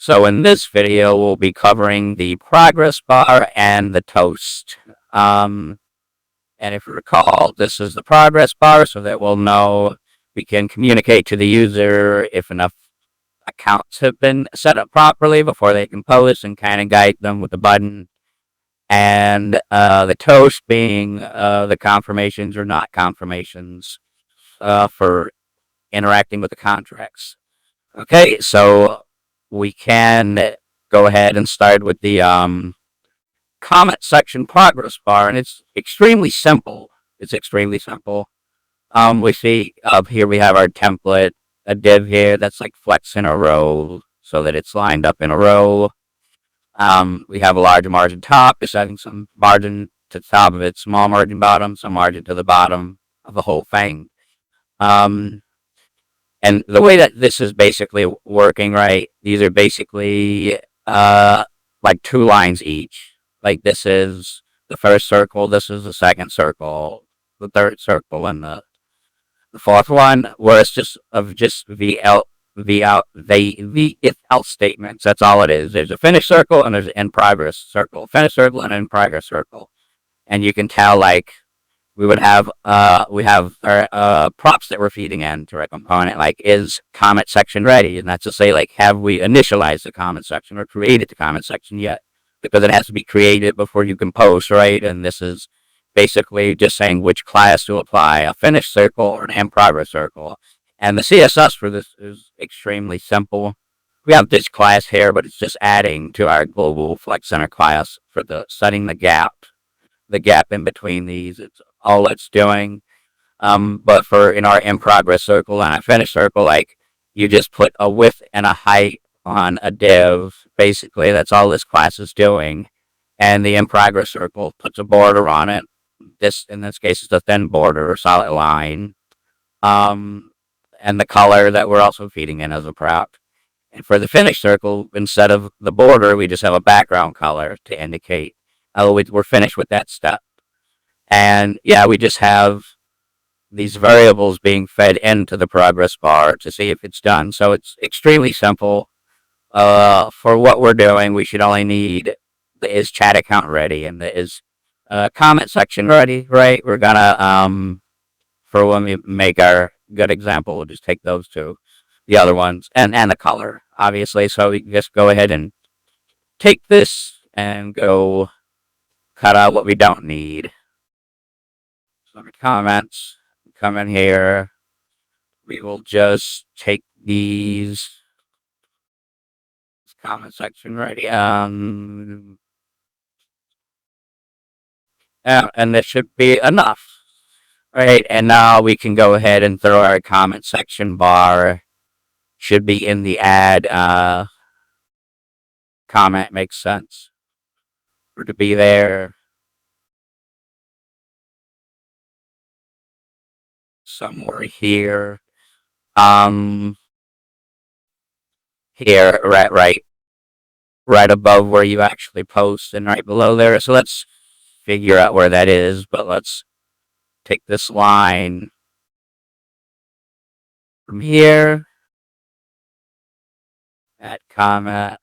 So in this video, we'll be covering the progress bar and the toast. And if you recall, this is the progress bar so that we'll know we can communicate to the user if enough accounts have been set up properly before they can post and kind of guide them with the button. And the toast being the confirmations or not confirmations for interacting with the contracts. Okay, so we can go ahead and start with the comment section progress bar, and it's extremely simple. It's extremely simple. We see up here we have our template, a div here that's like flexing a row so that it's lined up in a row. We have a large margin top, just adding some margin to the top of it, small margin bottom, some margin to the bottom of the whole thing. And the way that this is basically working, right, these are basically like 2 lines each. Like this is the first circle, this is the second circle, the third circle, and the fourth one, where it's just VL, V out, the if else statements. That's all it is. There's a finish circle and there's an in progress circle. Finish circle and in progress circle. And you can tell, like, we have our props that we're feeding into our component, like, is comment section ready? And that's to say, like, have we initialized the comment section or created the comment section yet? Because it has to be created before you can post, right? And this is basically just saying which class to apply, a finish circle or an in progress circle. And the CSS for this is extremely simple. We have this class here, but it's just adding to our global flex center class for the setting the gap in between these. It's all it's doing. But for in our in progress circle and a finish circle, like, you just put a width and a height on a div. Basically, that's all this class is doing. And the in progress circle puts a border on it. This, in this case, is a thin border or solid line. And the color that we're also feeding in as a prop. And for the finish circle, instead of the border, we just have a background color to indicate, oh, we're finished with that step. And yeah, we just have these variables being fed into the progress bar to see if it's done. So it's extremely simple. For what we're doing, we should only need the is chat account ready and the is comment section ready, right? We're gonna, for when we make our good example, we'll just take those two, the other ones, and the color, obviously. So we can just go ahead and take this and go cut out what we don't need. So comments, come in here. We will just take these comment section ready. And this should be enough. Right, and now we can go ahead and throw our comment section bar. Should be in the add comment, makes sense for it to be there somewhere here. Here, right above where you actually post and right below there. So let's figure out where that is, but let's take this line from here, add comment.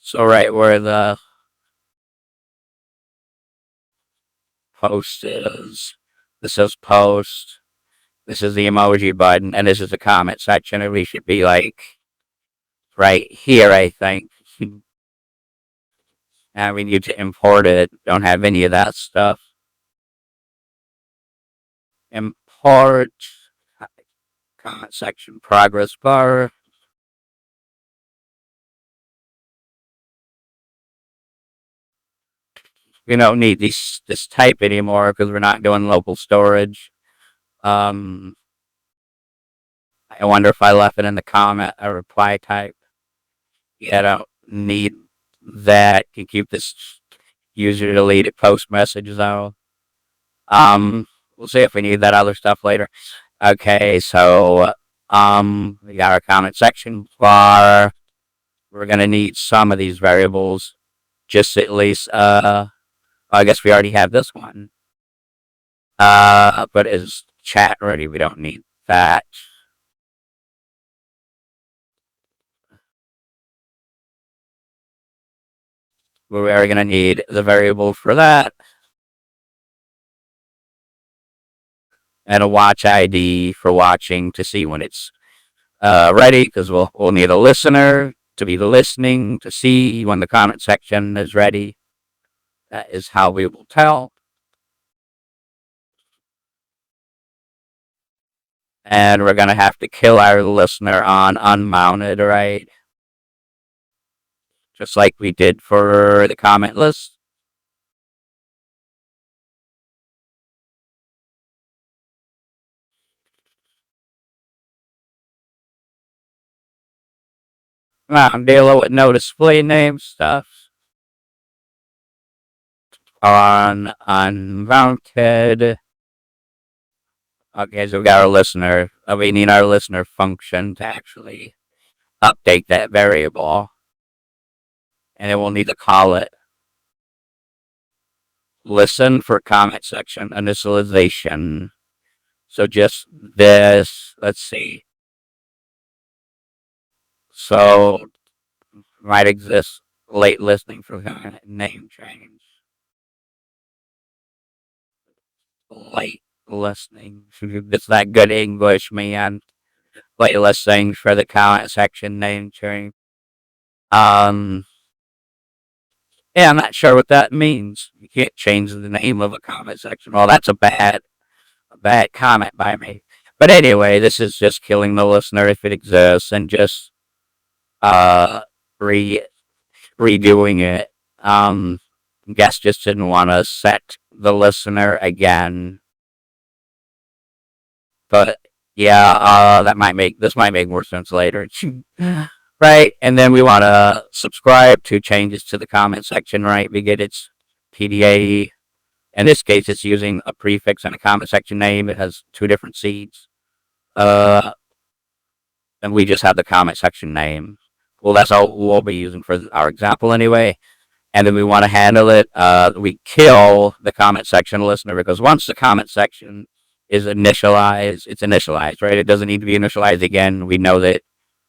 So right where the post is, this says post, this is the emoji button, and this is the comment section, and we should be like right here, I think. And we need to import it, don't have any of that stuff. Import comment section progress bar. We don't need this type anymore because we're not doing local storage. I wonder if I left it in the comment, a reply type. Yeah, I don't need that. Can keep this user deleted post messages out. We'll see if we need that other stuff later. Okay, so we got our comment section bar. We're gonna need some of these variables, just at least. I guess we already have this one. But is chat ready? We don't need that. We are going to need the variable for that and a watch ID for watching to see when it's ready, because we'll need a listener to be listening to see when the comment section is ready. That is how we will tell. And we're going to have to kill our listener on unmounted, right? Just like we did for the comment list. I'm dealing with no display name stuff. On unmounted. Okay, so we got our listener. We need our listener function to actually update that variable. And then we'll need to call it listen for comment section initialization. So just this, let's see. So might exist late listening for name change. Late listening. It's that good English, man. Late listening for the comment section name change. Yeah, I'm not sure what that means. You can't change the name of a comment section. Well, that's a bad comment by me. But anyway, this is just killing the listener if it exists and just uh re redoing it. Guess just didn't want to set the listener again. But yeah, this might make more sense later. Right, and then we want to subscribe to changes to the comment section, right? We get its PDA. In this case, it's using a prefix and a comment section name. It has two different seeds. And we just have the comment section name. Well, that's all we'll be using for our example anyway. And then we want to handle it. We kill the comment section listener because once the comment section is initialized, it's initialized, right? It doesn't need to be initialized again. We know that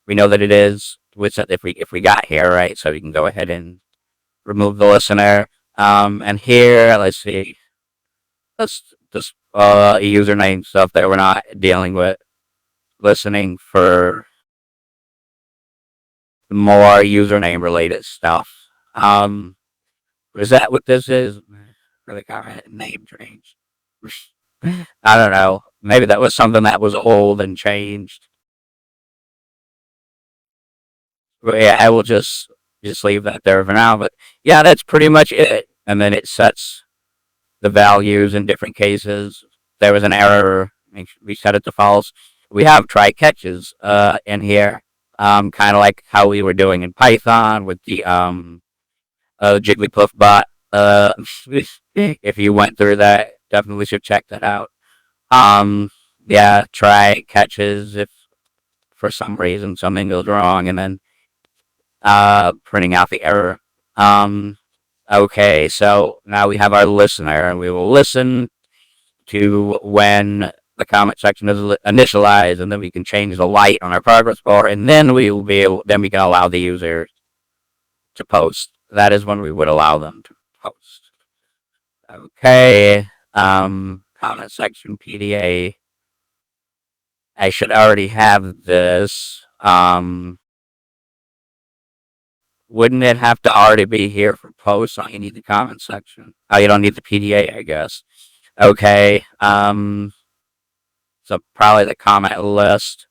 it is. If we got here, right? So we can go ahead and remove the listener. And here, let's see. Let's just username stuff that we're not dealing with. Listening for more username related stuff. Is that what this is? Really got a name change. I don't know. Maybe that was something that was old and changed. But yeah, I will just leave that there for now. But yeah, that's pretty much it. And then it sets the values in different cases. There was an error. We set it to false. We have try catches in here, kind of like how we were doing in Python with the Jigglypuff bot. If you went through that, definitely should check that out. Um, yeah, try catches if for some reason something goes wrong, and then printing out the error. Okay, so now we have our listener, and we will listen to when the comment section is initialized, and then we can change the light on our progress bar, and then then we can allow the user to post. That is when we would allow them to post. Okay, comment section PDA. I should already have this. Wouldn't it have to already be here for post? Oh, you need the comment section. Oh, you don't need the PDA, I guess. Okay. So probably the comment list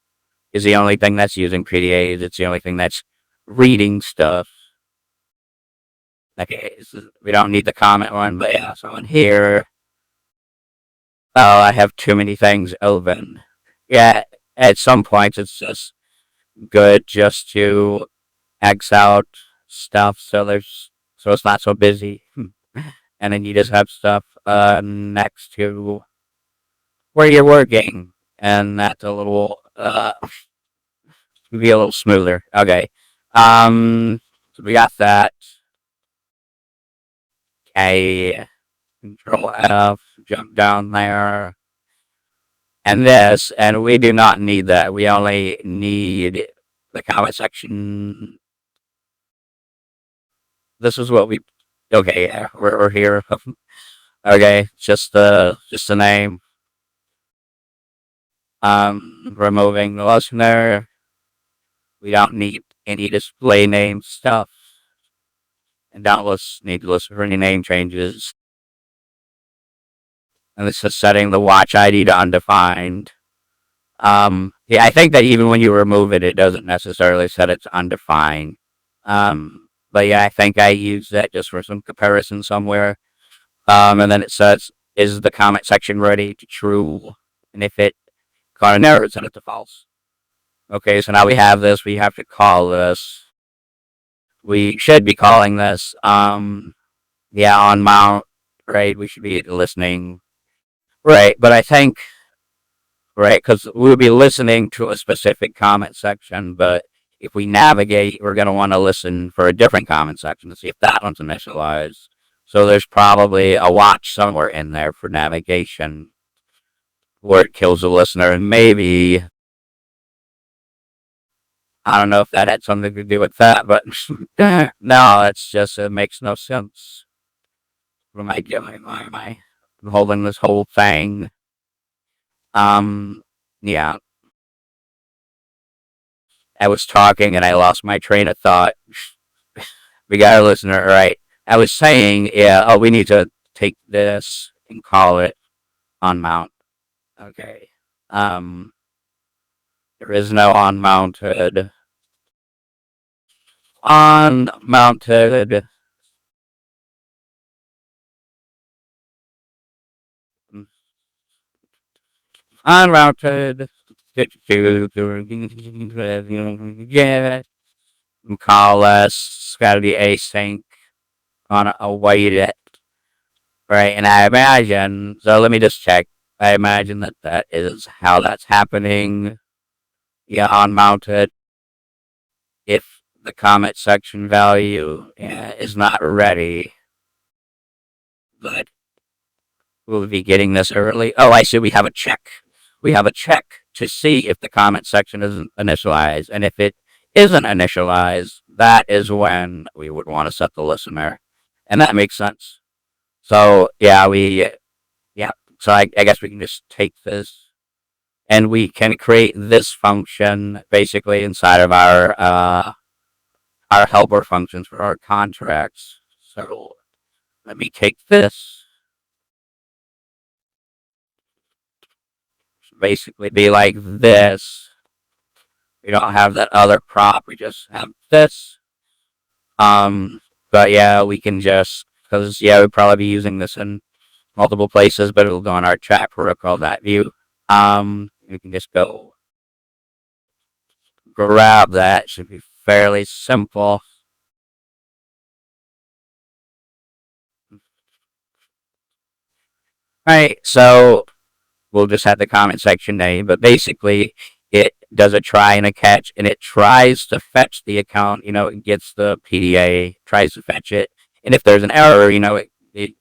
is the only thing that's using PDAs. It's the only thing that's reading stuff. Okay, we don't need the comment one, but yeah. So in here, oh, I have too many things open. Yeah, at some points it's just good just to X out stuff so it's not so busy. And then you just have stuff next to where you're working, and that's a little be a little smoother. Okay, so we got that. Okay, Control F, jump down there, and this, and we do not need that. We only need the comment section. This is what we Okay, yeah, we're here. Okay, just the name. Removing the listener. We don't need any display name stuff, and don't need to listen for any name changes. And this is setting the watch ID to undefined. Yeah, I think that even when you remove it, it doesn't necessarily set it to undefined. But yeah, I think I used that just for some comparison somewhere. And then it says, is the comment section ready to true? And if it got an error, set it to false. Okay, so now we have this. We have to call this. We should be calling this, yeah, on mount, right? We should be listening, right? But I think, right, because we'll be listening to a specific comment section, but if we navigate, we're going to want to listen for a different comment section to see if that one's initialized. So there's probably a watch somewhere in there for navigation where it kills the listener, and maybe I don't know if that had something to do with that, but no, it's just it makes no sense. What am I doing? Why am I holding this whole thing? Yeah, I was talking and I lost my train of thought. We got a listener, right? I was saying, yeah, oh, we need to take this and call it on mount. Okay. Um, there is no unmounted. Unmounted. Unmounted. Yeah. Call us. Gotta be async on awaited. Right, and I imagine, so let me just check. I imagine that that is how that's happening. Yeah, unmounted. If the comment section value is not ready, but we'll be getting this early. Oh, I see. We have a check. We have a check to see if the comment section isn't initialized. And if it isn't initialized, that is when we would want to set the listener. And that makes sense. So, yeah. So I guess we can just take this and we can create this function basically inside of our helper functions for our contracts. So let me take this. Basically be like this. We don't have that other prop. We just have this. But yeah, we can just because yeah, we'd probably be using this in multiple places, but it'll go on our chat protocol that view. We can just go grab that. Should be fairly simple. All right, so we'll just have the comment section name, but basically it does a try and a catch, and it tries to fetch the account. It gets the PDA, tries to fetch it, and if there's an error, it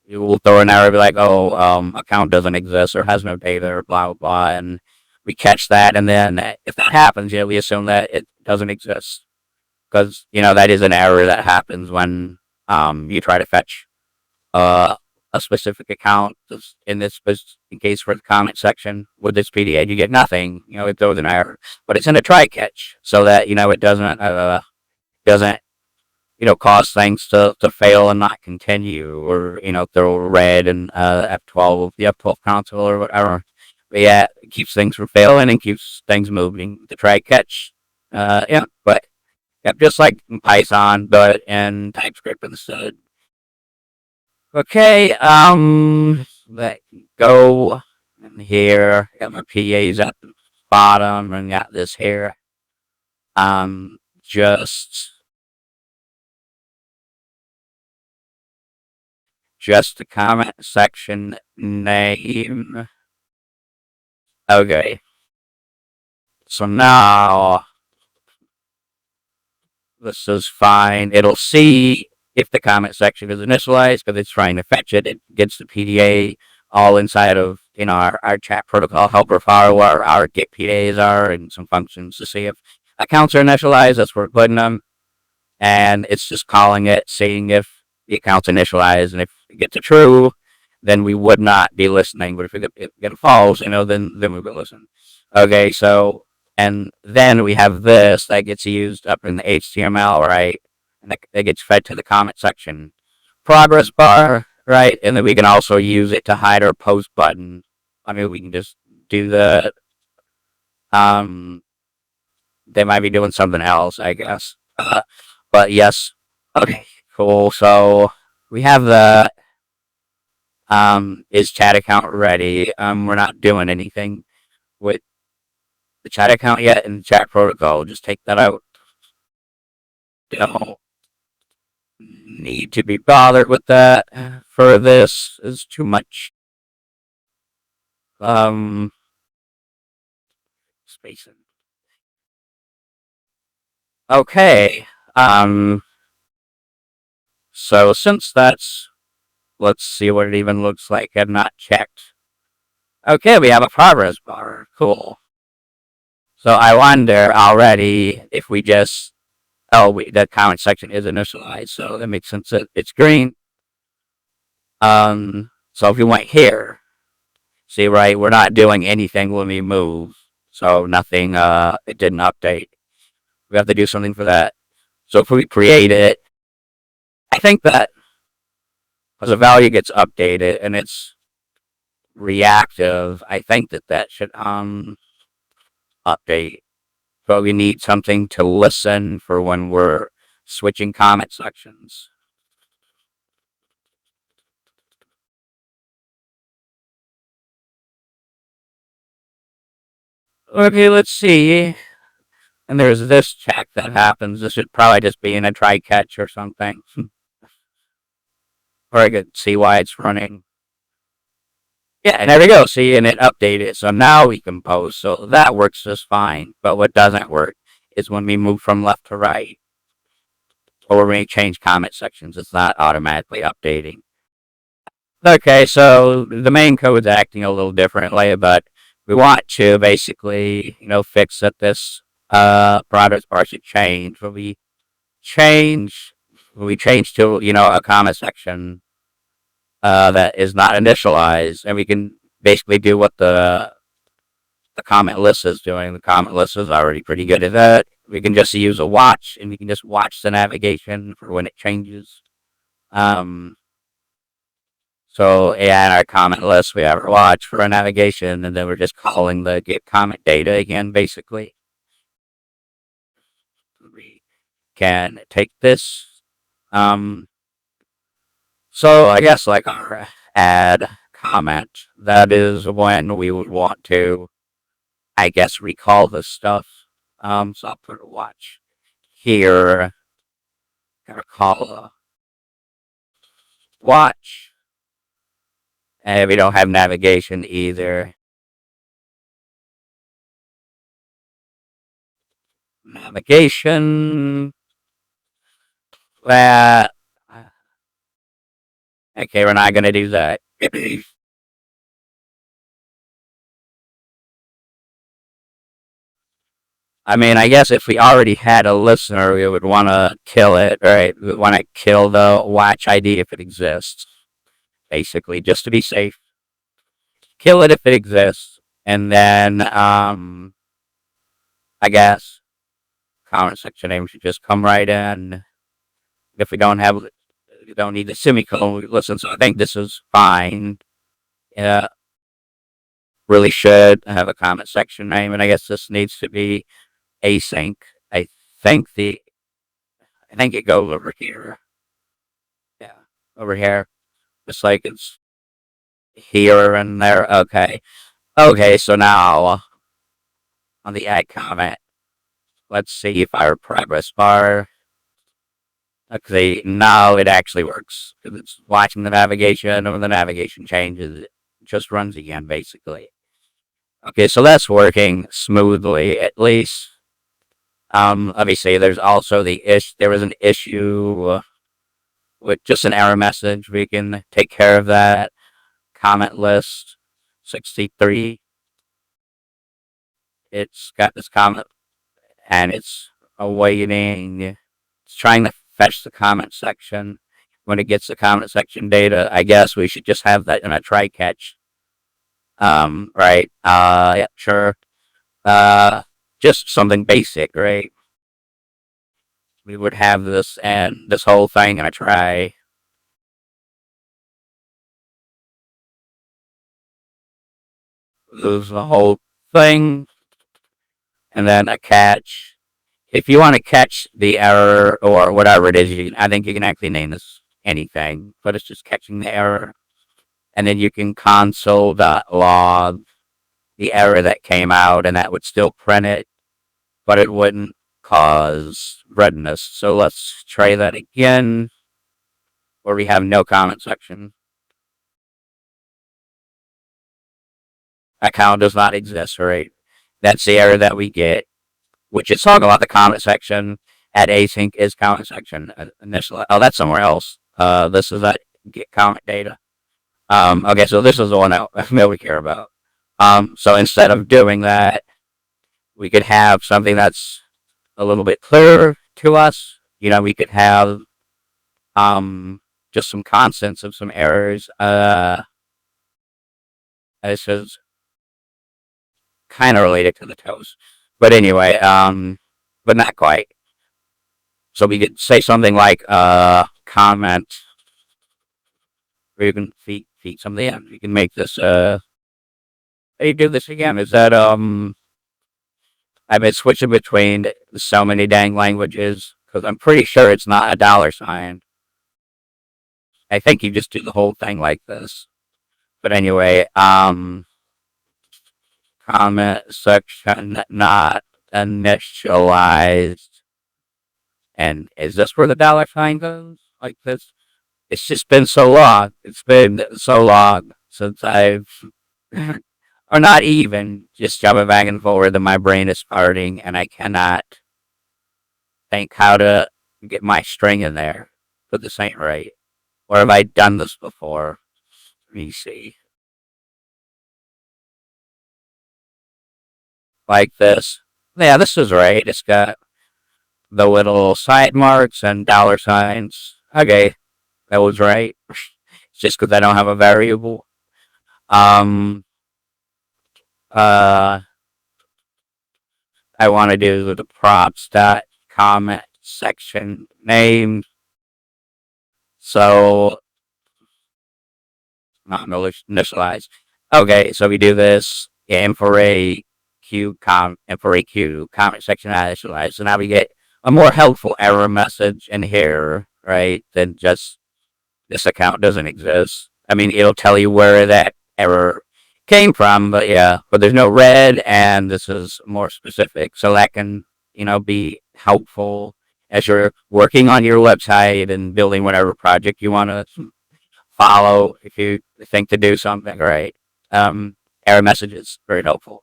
will throw an error, be like, oh, account doesn't exist or has no data or blah blah blah, and we catch that, and then if that happens, we assume that it doesn't exist because that is an error that happens when you try to fetch uh, a specific account. In this case, for the comment section with this PDA, you get nothing. It throws an error, but it's in a try catch so that it doesn't cause things to fail and not continue, or throw red and F12 the F12 console or whatever. But yeah, it keeps things from failing and keeps things moving. The try catch, but just like in Python, but in TypeScript instead. Okay, let go in here. Got my PAs at the bottom and got this here. Um, just, just the comment section name. Okay, so now this is fine. It'll see if the comment section is initialized because it's trying to fetch it. It gets the PDA all inside of our chat protocol helper file where our get PDAs are and some functions to see if accounts are initialized. That's where we're putting them, and it's just calling it, seeing if the account's initialized, and if it gets a true, then we would not be listening. But if it get a false, then we would listen. Okay, so and then we have this that gets used up in the HTML, right? And that gets fed to the comment section progress bar, right? And then we can also use it to hide our post button. I mean, we can just do the um. They might be doing something else, I guess. But yes, okay, cool. So we have the is chat account ready? We're not doing anything with the chat account yet in the chat protocol. Just take that out. Don't need to be bothered with that. For this is too much. Spacing. Okay. So since that's, let's see what it even looks like. I've not checked. Okay, we have a progress bar. Cool. So I wonder already if we just, the comment section is initialized, so that makes sense that it's green. So if we went here, see, right, we're not doing anything when we move, so nothing, it didn't update. We have to do something for that. So if we create it, I think that as a value gets updated and it's reactive, I think that should update. But we need something to listen for when we're switching comment sections. Okay, let's see. And there's this check that happens. This should probably just be in a try catch or something. Or I could see why it's running. Yeah, and there we go. See, and it updated. So now we can post. So that works just fine. But what doesn't work is when we move from left to right, or when we change comment sections, it's not automatically updating. Okay, so the main code's acting a little differently, but we want to basically, fix that this progress bar should change. Change, when we change to, a comment section that is not initialized, and we can basically do what the comment list is doing. The comment list is already pretty good at that. We can just use a watch, and we can just watch the navigation for when it changes. Um, so yeah, in our comment list, we have our watch for our navigation, and then we're just calling the get comment data again, basically. We can take this. Um, so I guess like our add comment, that is when we would want to, I guess, recall this stuff. So I'll put a watch here. Gotta call a watch. And we don't have navigation either. Navigation. That. Okay, we're not gonna do that. I mean, I guess if we already had a listener, we would want to kill it, right? We would want to kill the watch ID if it exists, basically, just to be safe. Kill it if it exists, and then, I guess, comment section name should just come right in. If we don't need the semicolon, we listen. So I think this is fine. Yeah, really should have a comment section name, and I guess this needs to be async. I think the I think it goes over here. Yeah, over here. Just like it's here and there. Okay. Okay, so now on the add comment, let's see if our progress bar. Okay, now it actually works. It's watching the navigation, and when the navigation changes, it just runs again, basically. Okay, so that's working smoothly, at least. Let me see. There's also there was an issue with just an error message. We can take care of that. Comment list 63. It's got this comment, and it's awaiting. It's trying to fetch the comment section. when it gets the comment section data, I guess we should just have that in a try catch. Right. Yeah, sure. Just something basic, right? We would have this and this whole thing in a try. Lose the whole thing, and then a catch. If you want to catch the error or whatever it is, I think you can actually name this anything, but it's just catching the error. And then you can console.log the error that came out, and that would still print it, but it wouldn't cause redness. So let's try that again, where we have no comment section. Account does not exist, right? That's the error that we get, which is talking about the comment section at async is comment section initial. Oh, that's somewhere else. This is that get comment data. Okay, so this is the one that we care about. So instead of doing that, we could have something that's a little bit clearer to us. We could have just some constants of some errors. This is kind of related to the toast, but anyway, but not quite. So we could say something like comment, or you can feed something in. You can make this how do you do this again? Is that I've been switching between so many dang languages because I'm pretty sure it's not a dollar sign. I think you just do the whole thing like this. But anyway, comment section not initialized. And is this where the dollar sign goes? Like this? It's just been so long. It's been so long since I've, or not even, just jumping back and forward, and my brain is farting, and I cannot think how to get my string in there. But this ain't right. Or have I done this before? Let me see. Like this. Yeah, this is right. It's got the little side marks and dollar signs. Okay, that was right. It's just because I don't have a variable. Um, uh, I want to do the props dot comment section name. So not initialized. Okay, so we do this. Yeah, M4A M4AQ comment section initialized. So now we get a more helpful error message in here, right? Than just this account doesn't exist. I mean, it'll tell you where that error came from, but yeah, but there's no red, and this is more specific, so that can be helpful as you're working on your website and building whatever project you want to follow. If you think to do something, right? Error messages very helpful.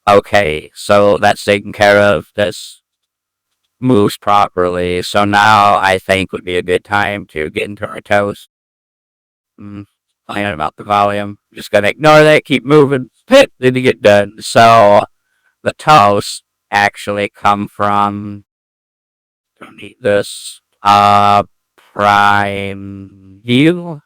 Okay, so that's taken care of. This moves properly. So now I think would be a good time to get into our toast. Playing about the volume. Just gonna ignore that, keep moving. Pit, did you get done? So the toast actually come from, don't need this, prime view.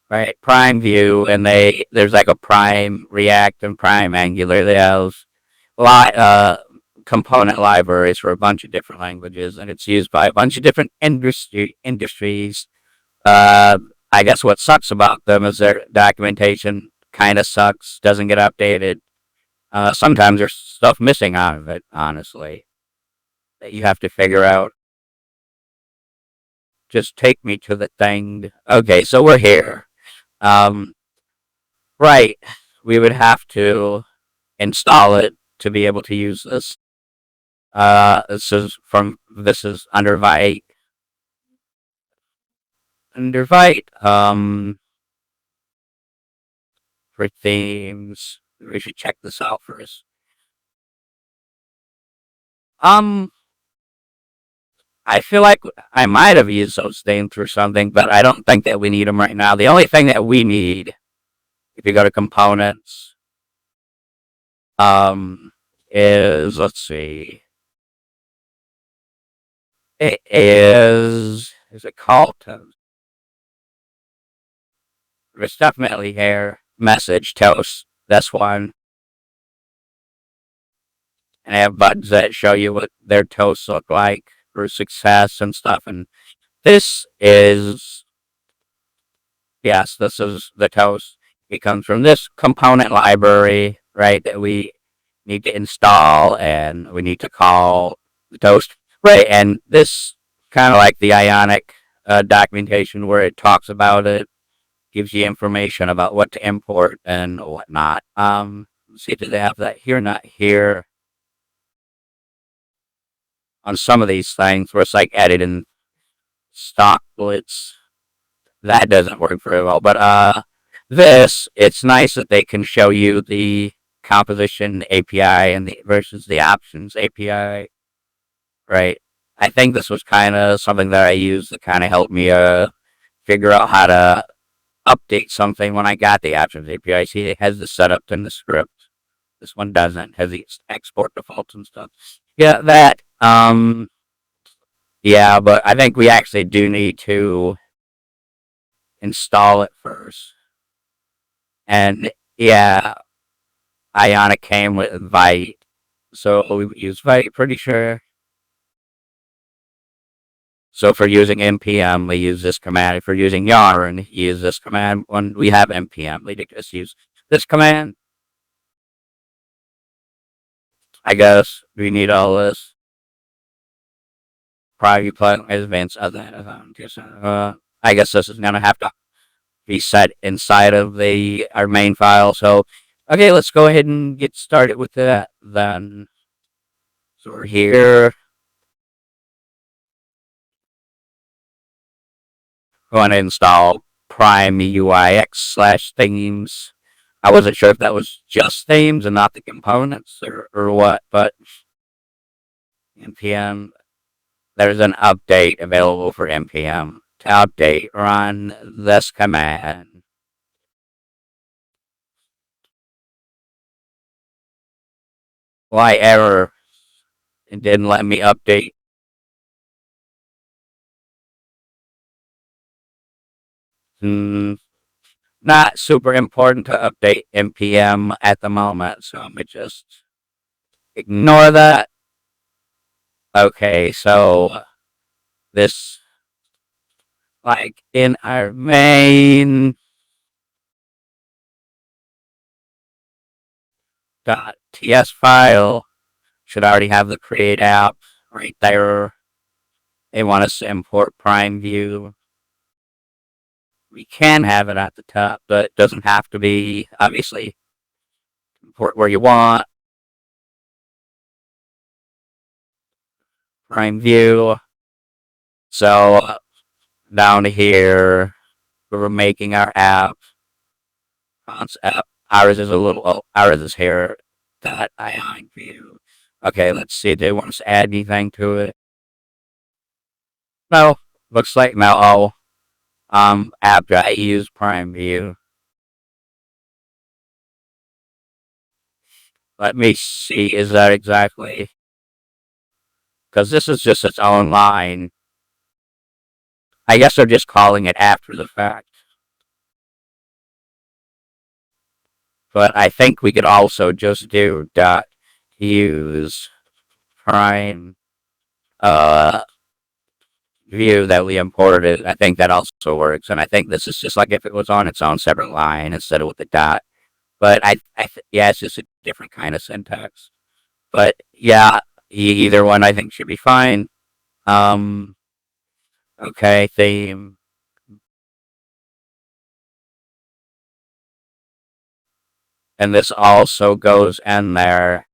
Right, prime view, and there's like a prime react and prime angular. They have component libraries for a bunch of different languages, and it's used by a bunch of different industries. I guess what sucks about them is their documentation kind of sucks, doesn't get updated. Sometimes there's stuff missing out of it, honestly, that you have to figure out. Just take me to the thing. Okay, so we're here. Um, right, we would have to install it to be able to use this. This is under Vite. Under Vite, for themes, we should check this out first. Um, I feel like I might have used those themes for something, but I don't think that we need them right now. The only thing that we need, if you go to components, is, let's see, it is is it called toast? There's definitely here message toast. This one. And I have buttons that show you what their toasts look like for success and stuff. And this is, yes, this is the toast. It comes from this component library, right, that we need to install and we need to call the toast. Right, and this kind of like the ionic documentation where it talks about it, gives you information about what to import and whatnot. Let's see, do they have that here? Not here. On some of these things where it's like editing stock blitz, that doesn't work very well. But this, it's nice that they can show you the composition API and the versus the options API, right? I think this was kind of something that I used to kind of help me figure out how to update something when I got the options API. See, it has the setup in the script. This one doesn't. Has the export defaults and stuff. Yeah, that. Yeah, but I think we actually do need to install it first. And yeah, Ionic came with Vite, so we use Vite, pretty sure. So for using npm, we use this command. If we're using yarn, use this command. When we have npm, we just use this command. I guess we need all this. Probably plug advanced other. I guess this is gonna have to be set inside of the our main file. So, okay, let's go ahead and get started with that then. So we're here. Going to install Prime UIX/themes. I wasn't sure if that was just themes and not the components or what, but npm, there's an update available for npm. To update, run this command. Why error? It didn't let me update. Not super important to update npm at the moment, so I'm gonna just ignore that. Okay, so this, like in our main .ts file, should already have the create app right there. They want us to import Prime View. We can have it at the top, but it doesn't have to be. Obviously, import where you want. Prime View. So down here, we're making our app. Concept. Ours is a little. Oh, ours is here. That ionic view. Okay, let's see. Do they want us to add anything to it? No. Looks like no. Oh, after I use Prime View. Let me see. Is that exactly? Because this is just its own line. I guess they're just calling it after the fact. But I think we could also just do dot use prime view that we imported. I think that also works. And I think this is just like if it was on its own separate line instead of with the dot. But yeah, it's just a different kind of syntax. But yeah, either one I think should be fine. Um, okay, theme. And this also goes in there.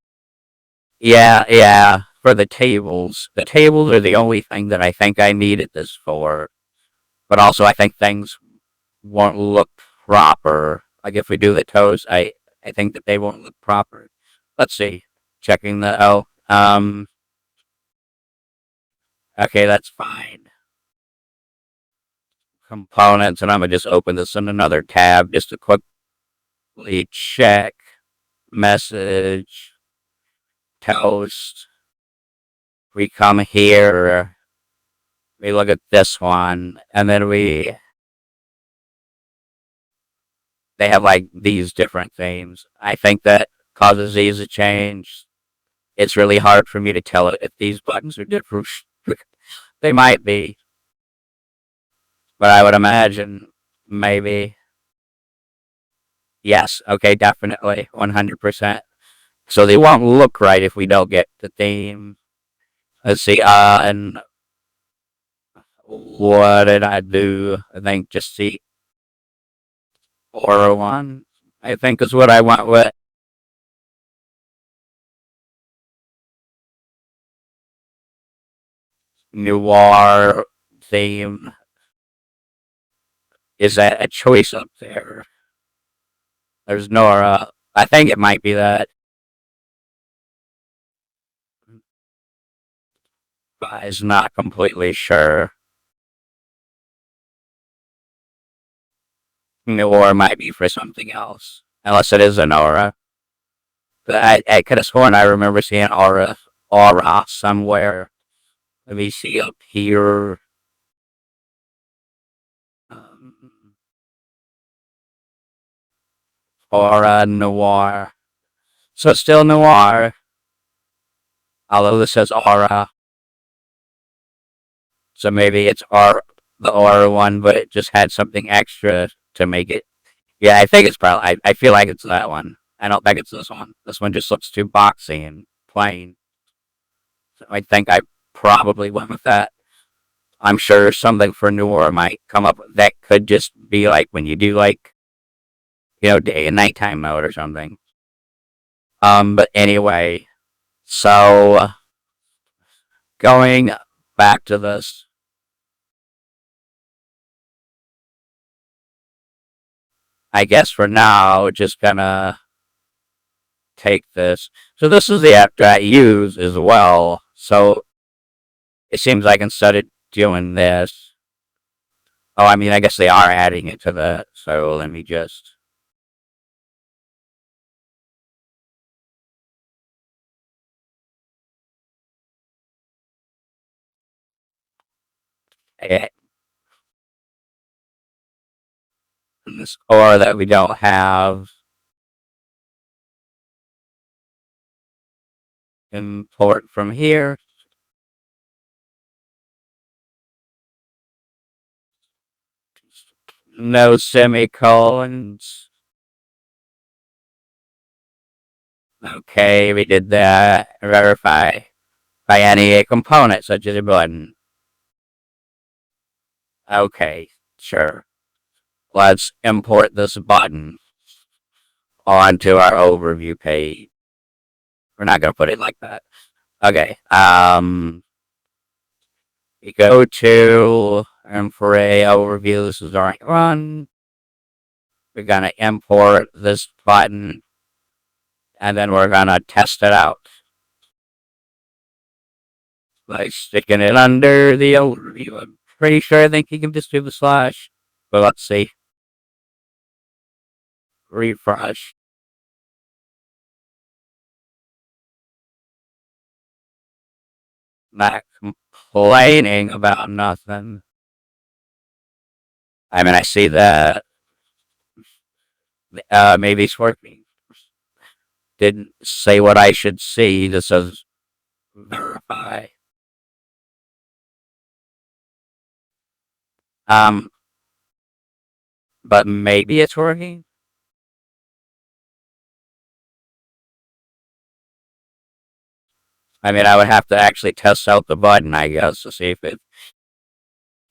Yeah, yeah, for the tables. The tables are the only thing that I think I needed this for. But also, I think things won't look proper. Like if we do the toes, I think that they won't look proper. Let's see. Checking the okay, that's fine. Components, and I'm gonna just open this in another tab just to quickly check message toast. We come here. we look at this one, and then they have like these different themes. I think that causes these to change. It's really hard for me to tell if these buttons are different. They might be, but I would imagine maybe. Yes, okay, definitely, 100%. So they won't look right if we don't get the theme. Let's see, and what did I do? I think just the Aura one, I think is what I went with. Noir theme. Is that a choice up there? There's Nora. I think it might be that. But I'm not completely sure. Nora might be for something else. Unless it is an aura. But I could have sworn I remember seeing aura somewhere. Let me see up here. Um, aura noir. So it's still noir. Although this says aura. So maybe it's the aura one, but it just had something extra to make it. Yeah, I think it's probably. I feel like it's that one. I don't think it's this one. This one just looks too boxy and plain. So I think I probably went with that. I'm sure something for newer might come up that could just be like when you do like day and nighttime mode or something. But anyway, so going back to this, I guess for now, just gonna take this. So this is the app that I use as well. So it seems like instead of doing this, oh, I mean, I guess they are adding it to the. So let me just. Add this or that we don't have. Import from here. No semicolons. Okay, we did that. Verify by any component such as a button. Okay, sure. Let's import this button onto our overview page. We're not gonna put it like that. Okay. We go to M4A overview. This is already run. We're gonna import this button, and then we're gonna test it out by sticking it under the overview. I'm pretty sure I think you can just do the slash. But let's see. Refresh. Not complaining about nothing. I mean, I see that. Maybe it's working. Didn't say what I should see. This says verify. Um, but maybe it's working. I mean, I would have to actually test out the button, I guess, to see if it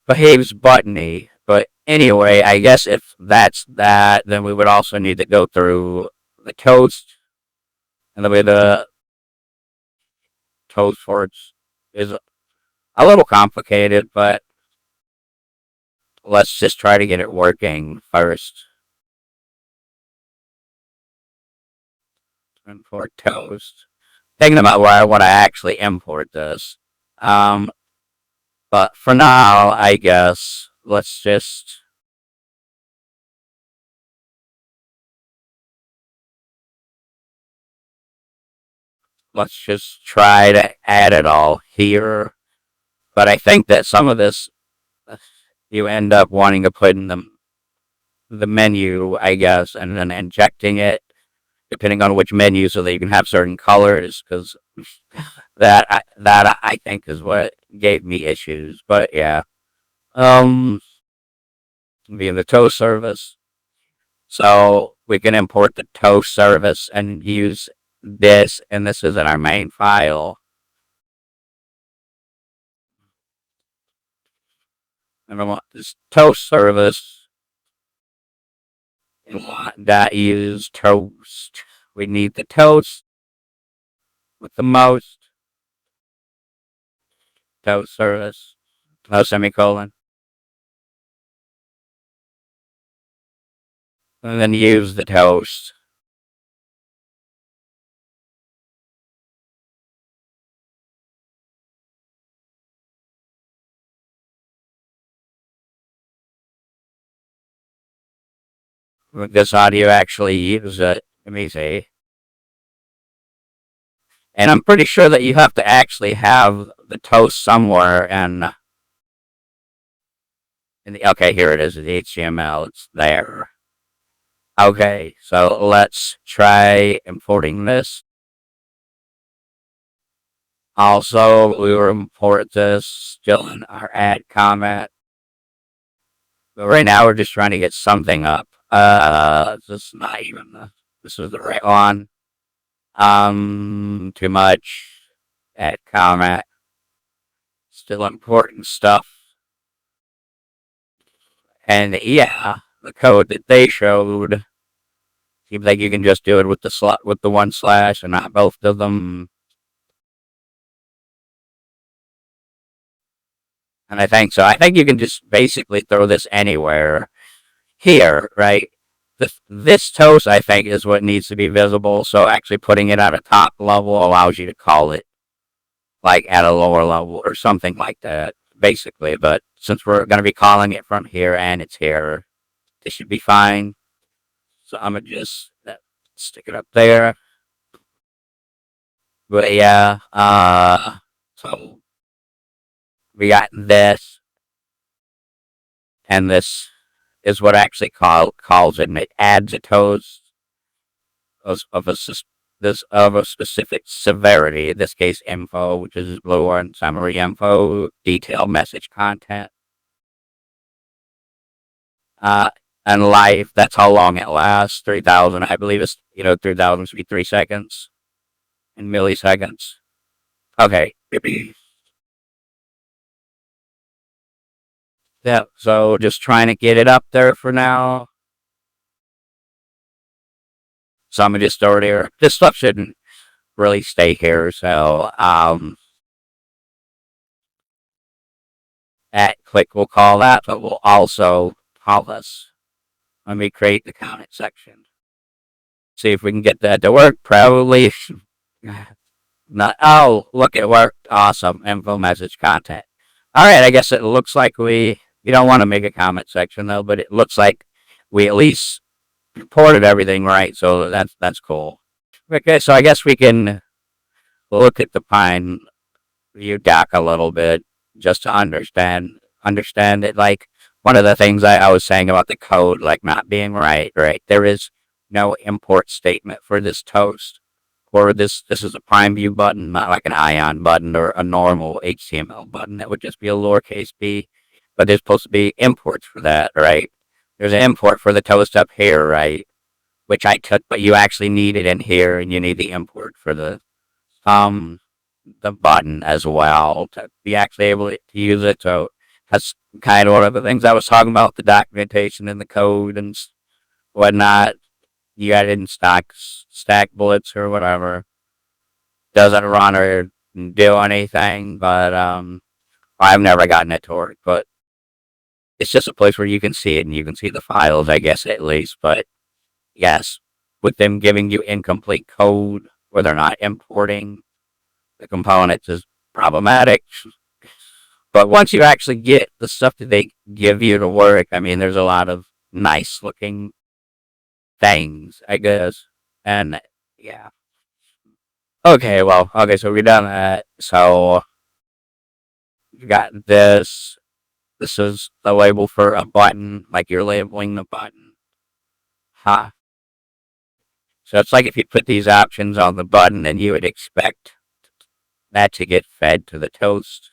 behaves buttony. But anyway, I guess if that's that, then we would also need to go through the toast. And the way the toast works is a little complicated, but let's just try to get it working first. Import toast. Thinking about where I want to actually import this. Um, but for now, I guess let's just try to add it all here. But I think that some of this you end up wanting to put in the menu, I guess, and then injecting it depending on which menu, so that you can have certain colors. Because that I think is what gave me issues. But yeah, um, via the toast service, so we can import the toast service and use this, and this is in our main file. And I want this toast service and want that use toast. We need the toast with the most toast service, no semicolon, and then use the toast. This audio actually use it. Let me see. And I'm pretty sure that you have to actually have the toast somewhere. And okay, here it is. The HTML. It's there. Okay, so let's try importing this. Also, we will import this still in our add comment. But right now, we're just trying to get something up. This is not even this is the right one. Too much. Add comment. Still important stuff. And yeah, the code that they showed seems like you can just do it with the slot with the one slash and not both of them. And I think so. I think you can just basically throw this anywhere. Here, right? This toast, I think, is what needs to be visible. So actually putting it at a top level allows you to call it like at a lower level or something like that, basically. But since we're going to be calling it from here and it's here, this should be fine. So I'm going to just stick it up there. But yeah, so we got this, and this is what actually calls it, and it adds a toast of a this of a specific severity. In this case, info, which is blue one, summary info, detailed message content, uh, and life. That's how long it lasts. 3,000, I believe it's 3,000 should be 3 seconds in milliseconds. Okay. Yeah. So just trying to get it up there for now. So I'm gonna just throw it here. This stuff shouldn't really stay here. So at click we'll call that, but we'll also call this. Let me create the comment section. See if we can get that to work. Probably not. Oh, look, it worked. Awesome. Info message content. All right. I guess it looks like we don't want to make a comment section though, but it looks like we at least reported everything right. So that's cool. Okay. So I guess we can look at the Pine Vue doc a little bit just to understand it. Like one of the things I was saying about the code, like not being right. There is no import statement for this toast. Or this is a prime view button, not like an ion button or a normal HTML button. That would just be a lowercase b. But there's supposed to be imports for that, right? There's an import for the toast up here, right? Which I took, but you actually need it in here, and you need the import for um the button as well to be actually able to use it. So that's kind of one of the things I was talking about, the documentation and the code and whatnot. You got it in stack bullets or whatever. Doesn't run or do anything, but I've never gotten it to work. But it's just a place where you can see it and you can see the files, I guess, at least. But yes, with them giving you incomplete code where they're not importing the components is problematic. But once you actually get the stuff that they give you to work, I mean, there's a lot of nice looking things, I guess. And yeah. Okay, well, okay, so we're done that. So You got this. This is the label for a button, like you're labeling the button. Huh. So it's like if you put these options on the button, then you would expect that to get fed to the toast.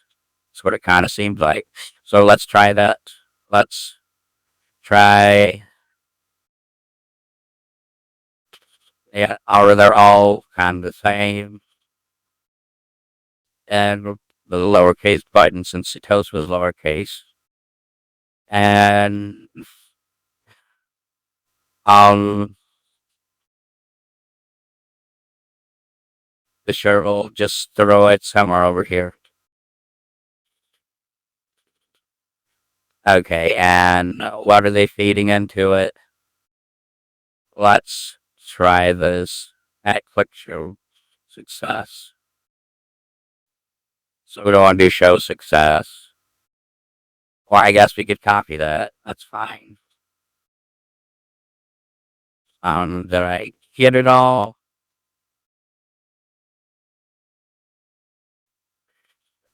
That's what it kind of seems like. So let's try that. Let's try. Yeah, or they're all kind of the same. And the lowercase button, since the toast was lowercase. And um, the shirt will just throw it somewhere over here. Okay, and what are they feeding into it? Let's try this at click show success. So we don't want to do show success. Well, I guess we could copy that. That's fine. Did I get it all?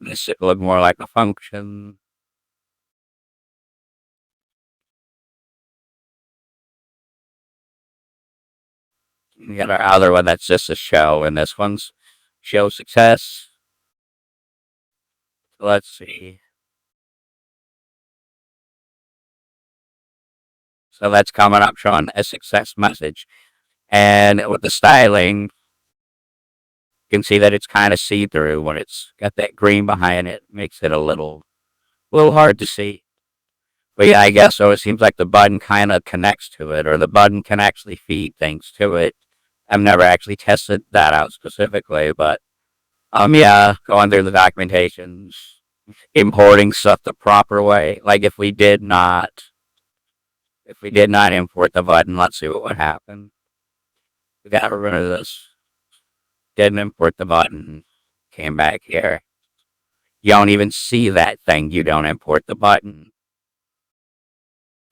This should look more like a function. We got our other one that's just a show, and this one's show success. Let's see. So that's coming up showing a success message. And with the styling, you can see that it's kind of see-through when it's got that green behind it. Makes it a little hard to see. But yeah, I guess so. It seems like the button kind of connects to it, or the button can actually feed things to it. I've never actually tested that out specifically, but yeah, going through the documentations, importing stuff the proper way. Like if we did not import the button, let's see what would happen. We got rid of this. Didn't import the button. Came back here. You don't even see that thing. You don't import the button.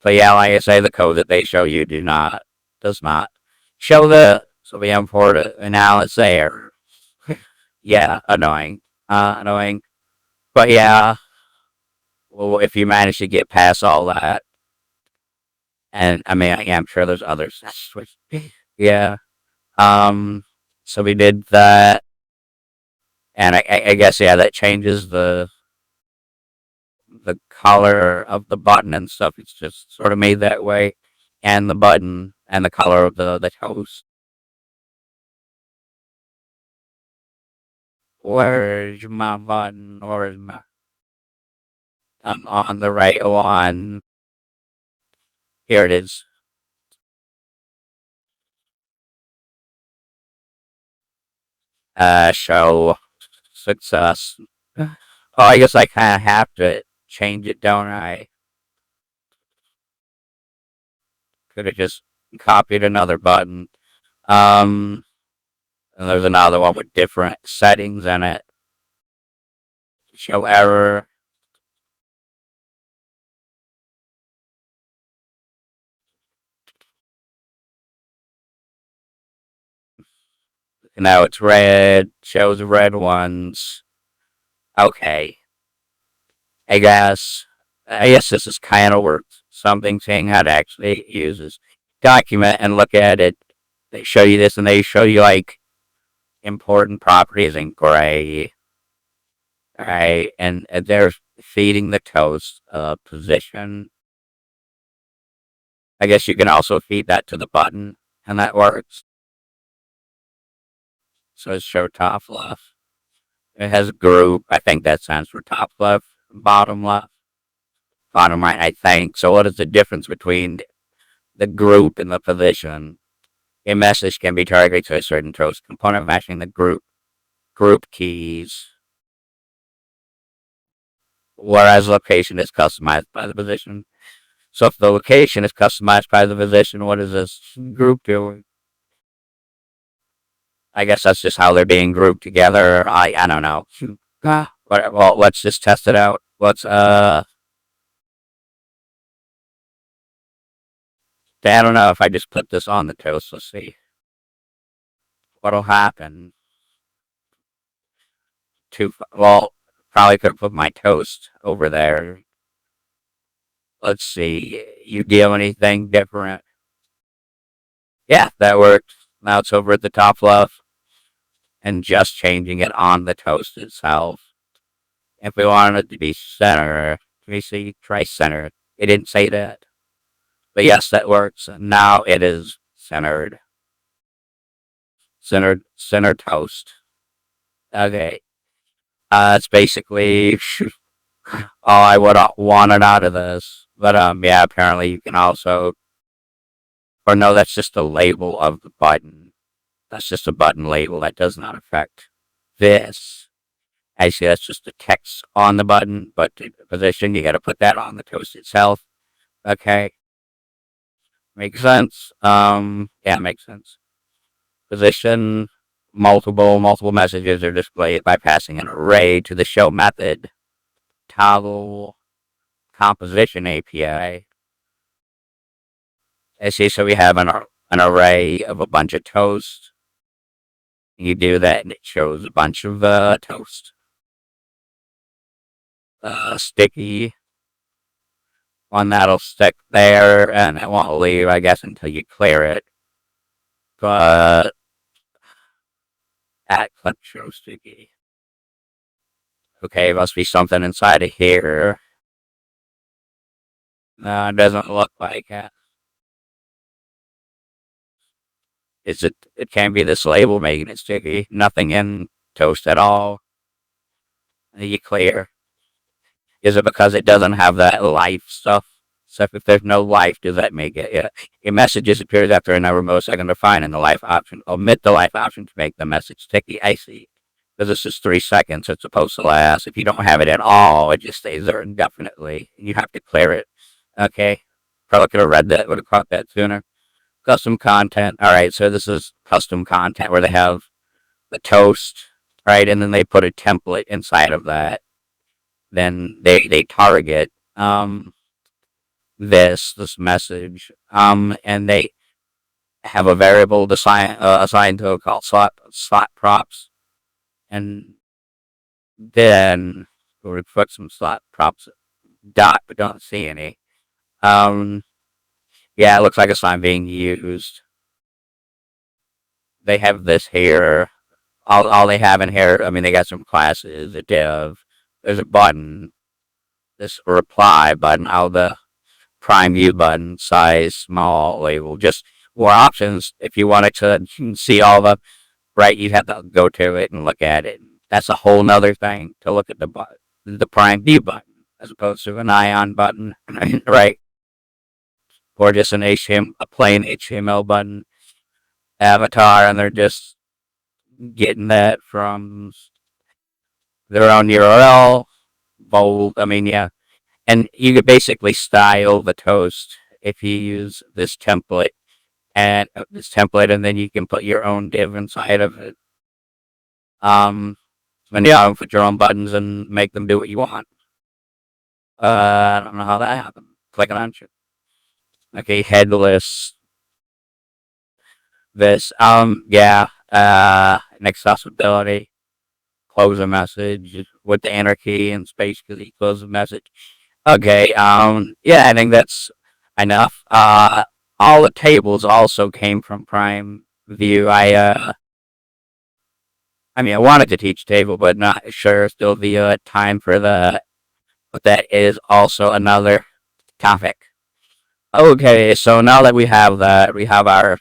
So yeah, like I say, the code that they show you does not show so we import it, and now it's there. Yeah, annoying. Annoying. But yeah, well, if you manage to get past all that, and I mean, yeah, I'm sure there's others. Yeah. Um. So we did that, and I guess yeah, that changes the color of the button and stuff. It's just sort of made that way, and the button and the color of the toast. Where's my button? Where's my? I'm on the right one. Here it is. Show success. Oh, I guess I kind of have to change it, don't I? Could have just copied another button. Um, and there's another one with different settings in it. Show error. Now it's red. Shows red ones. Okay. I guess this is kind of worth something saying how to actually use this document and look at it. They show you this and they show you like important properties in gray. Alright, and they're feeding the toast position. I guess you can also feed that to the button, and that works. So it's show top left. It has group. I think that stands for top left, bottom left, bottom right, I think. So what is the difference between the group and the position? A message can be targeted to a certain toast component matching the group keys, whereas location is customized by the position. So if the location is customized by the position, what is this group doing? I guess that's just how they're being grouped together. I don't know. Well, let's just test it out. I don't know if I just put this on the toast. Let's see what'll happen. Well, probably could have put my toast over there. Let's see. You do anything different? Yeah, that worked. Now it's over at the top left and just changing it on the toast itself. If we wanted it to be center, can we see? Try center. It didn't say that. But yes, that works. Now it is centered. Centered toast. Okay. It's basically all I would have wanted out of this. But yeah, apparently you can also, or no, that's just the label of the button. That's just a button label. That does not affect this. Actually, that's just the text on the button, but the position, you got to put that on the toast itself. Okay. Makes sense. Yeah, makes sense. Position, multiple messages are displayed by passing an array to the show method. Toggle composition API. I see, so we have an array of a bunch of toast. You do that and it shows a bunch of toast. Sticky one that'll stick there and it won't leave, I guess, until you clear it. But at clip show sticky. Okay, must be something inside of here. No, it doesn't look like it. It can't be this label making it sticky. Nothing in toast at all. You clear. Is it because it doesn't have that life stuff? So if there's no life, does that make it? Yeah. A message disappears after a number of milliseconds to find in the life option. Omit the life option to make the message sticky. I see. Because this is 3 seconds it's supposed to last. If you don't have it at all, it just stays there indefinitely. You have to clear it. Okay. Probably could have read that, would have caught that sooner. Custom content. All right, so this is custom content where they have the toast, right? And then they put a template inside of that. Then they target this message, and they have a variable assigned to it called slot props, and then we'll put some slot props dot, but don't see any. Yeah, it looks like it's not being used. They have this here. All they have in here, I mean, they got some classes, a div. There's a button, this reply button, all the prime view button, size, small, label, just more options. If you wanted to see all the, right, you'd have to go to it and look at it. That's a whole nother thing to look at the prime view button as opposed to an ion button, right? Or just a plain HTML button avatar, and they're just getting that from their own URL, bold. I mean, yeah. And you could basically style the toast if you use this template and then you can put your own div inside of it. And yeah, put your own buttons and make them do what you want. I don't know how that happened. Click on it. Okay, headless. This, yeah, accessibility. Close a message with the enter key and space key. Close the message. Okay, yeah, I think that's enough. All the tables also came from Prime View. I mean, I wanted to teach table, but not sure still the time for the, but that is also another topic. Okay, so now that we have that, we have our,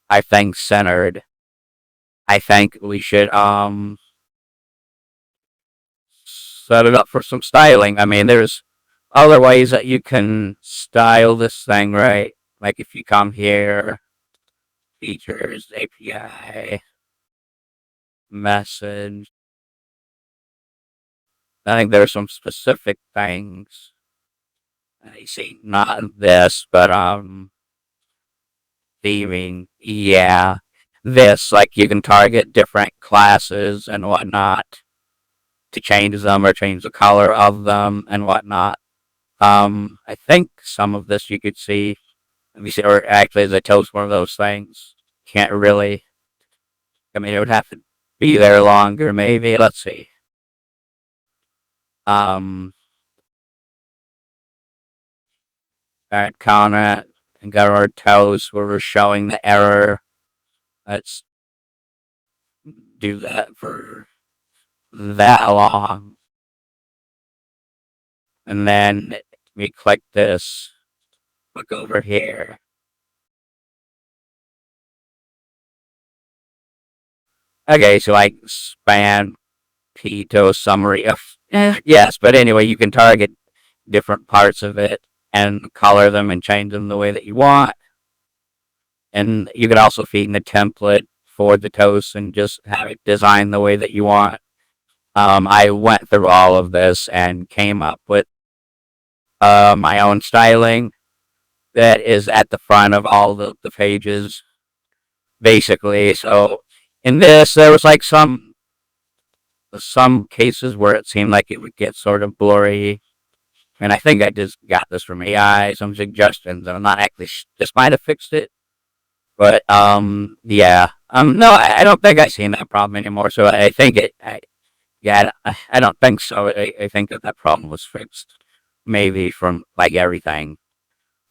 I think, centered. I think we should, set it up for some styling. I mean, there's other ways that you can style this thing, right? Like if you come here, features, API, message. I think there's some specific things. I see, not this, but theming. Yeah, this, like you can target different classes and whatnot to change them or change the color of them and whatnot. I think some of this you could see. Let me see, or actually, the toast one of those things. Can't really. I mean, it would have to be there longer, maybe. Let's see. Um, that comment and got our toast where we're showing the error. Let's do that for that long. And then we click this, look over here. Okay, so I span Pito summary of, yes, but anyway, you can target different parts of it and color them and change them the way that you want. And you could also feed in a template for the toast and just have it designed the way that you want. I went through all of this and came up with my own styling that is at the front of all the pages, basically. So in this, there was like some cases where it seemed like it would get sort of blurry. And I think I just got this from AI, some suggestions, and I'm not actually, this might have fixed it. But, yeah. No, I don't think I've seen that problem anymore. So I think yeah, I don't think so. I think that problem was fixed. Maybe from like everything.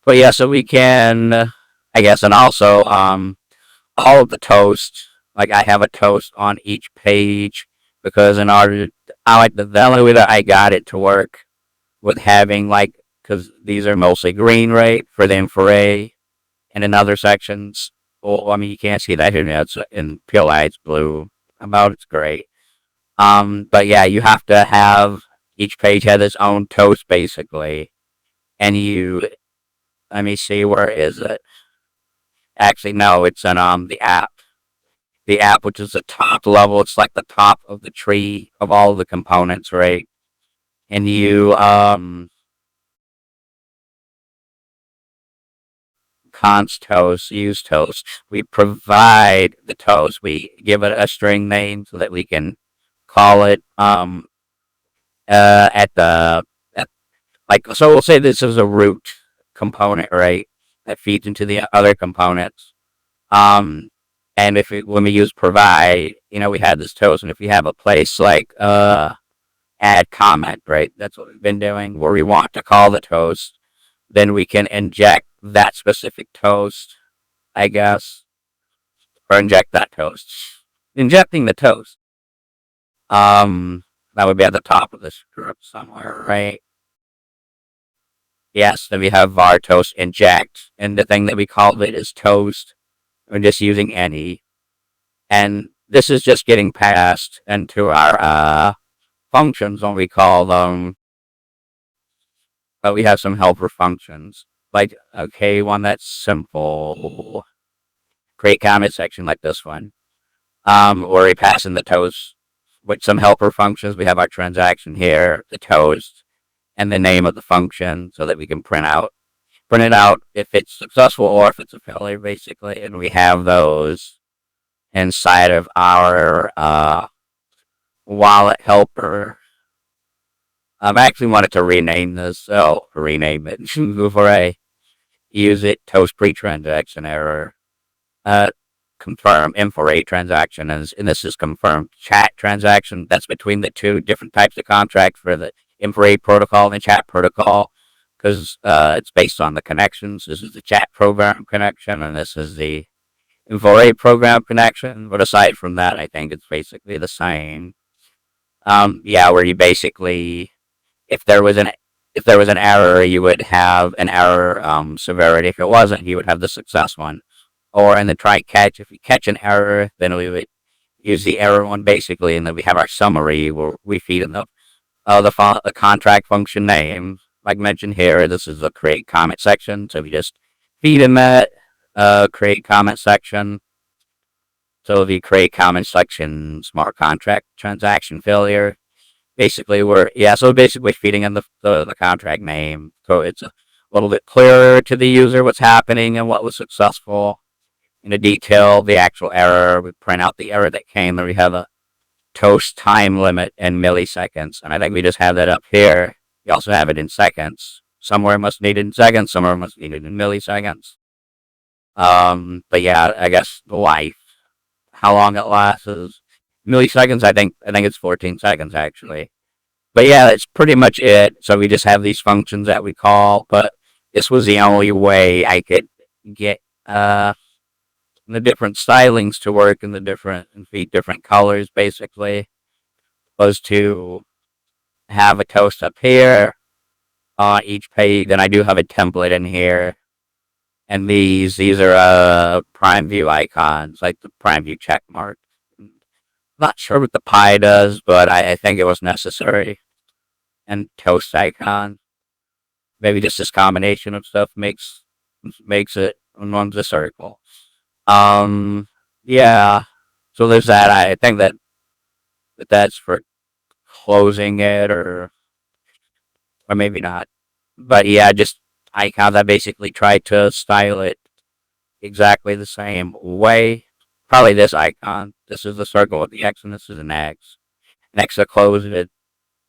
But yeah, so we can, I guess, and also, all of the toast, like I have a toast on each page because in order, I like the only way that I got it to work with having like, because these are mostly green, right, for the M4A, and in other sections, well, I mean, you can't see that here. It's in PLI, it's blue. About it's great. But yeah, you have to have each page has its own toast basically, and you. Let me see, where is it? Actually, no, it's in the app. The app, which is the top level, it's like the top of the tree of all the components, right? And you const toast, use toast. We provide the toast. We give it a string name so that we can call it at the at, like, so we'll say this is a root component, right? That feeds into the other components. Um and if it, when we use provide, we had this toast, and if we have a place like add comment, right? That's what we've been doing, where we want to call the toast, then we can inject that specific toast, I guess, or inject that toast. Injecting the toast. That would be at the top of the script somewhere, right? Yes, then we have var toast inject, and the thing that we called it is toast. We're just using any, and this is just getting passed into our functions when we call them. But we have some helper functions, like, okay, one that's simple, create comment section like this one. Where we pass in the toast with some helper functions. We have our transaction here, the toast, and the name of the function so that we can print it out if it's successful or if it's a failure, basically. And we have those inside of our wallet helper. I actually wanted to rename this, so rename it before I use it. Toast pre-transaction error. Confirm M4A transaction, and this is confirmed chat transaction. That's between the two different types of contract for the M4A protocol and the chat protocol, because it's based on the connections. This is the chat program connection, and this is the M4A program connection. But aside from that, I think it's basically the same. Yeah, where you basically, if there was an error, you would have an error severity. If it wasn't, you would have the success one. Or in the try catch, if we catch an error, then we would use the error one basically, and then we have our summary where we feed in the contract function name. Like mentioned here, this is the create comment section, so we just feed in that create comment section. So the create comment section smart contract transaction failure. Basically, so basically feeding in the contract name, so it's a little bit clearer to the user what's happening and what was successful. In the detail, the actual error, we print out the error that came, and we have a toast time limit in milliseconds. And I think we just have that up here. We also have it in seconds. Somewhere must need it in seconds, somewhere must need it in milliseconds. But yeah, I guess the life, how long it lasts is milliseconds. I think it's 14 seconds actually. But yeah, that's pretty much it. So we just have these functions that we call, but this was the only way I could get the different stylings to work and the different and feed different colors basically was to have a toast up here on each page. Then I do have a template in here. And these are prime view icons, like the prime view check mark. Not sure what the pie does, but I think it was necessary. And toast icon. Maybe just this combination of stuff makes it one's a circle. Um, yeah. So there's that. I think that's for closing it, or maybe not. But yeah, just icons. I basically tried to style it exactly the same way. Probably this icon. This is the circle with the X, and this is an X. An X to close it,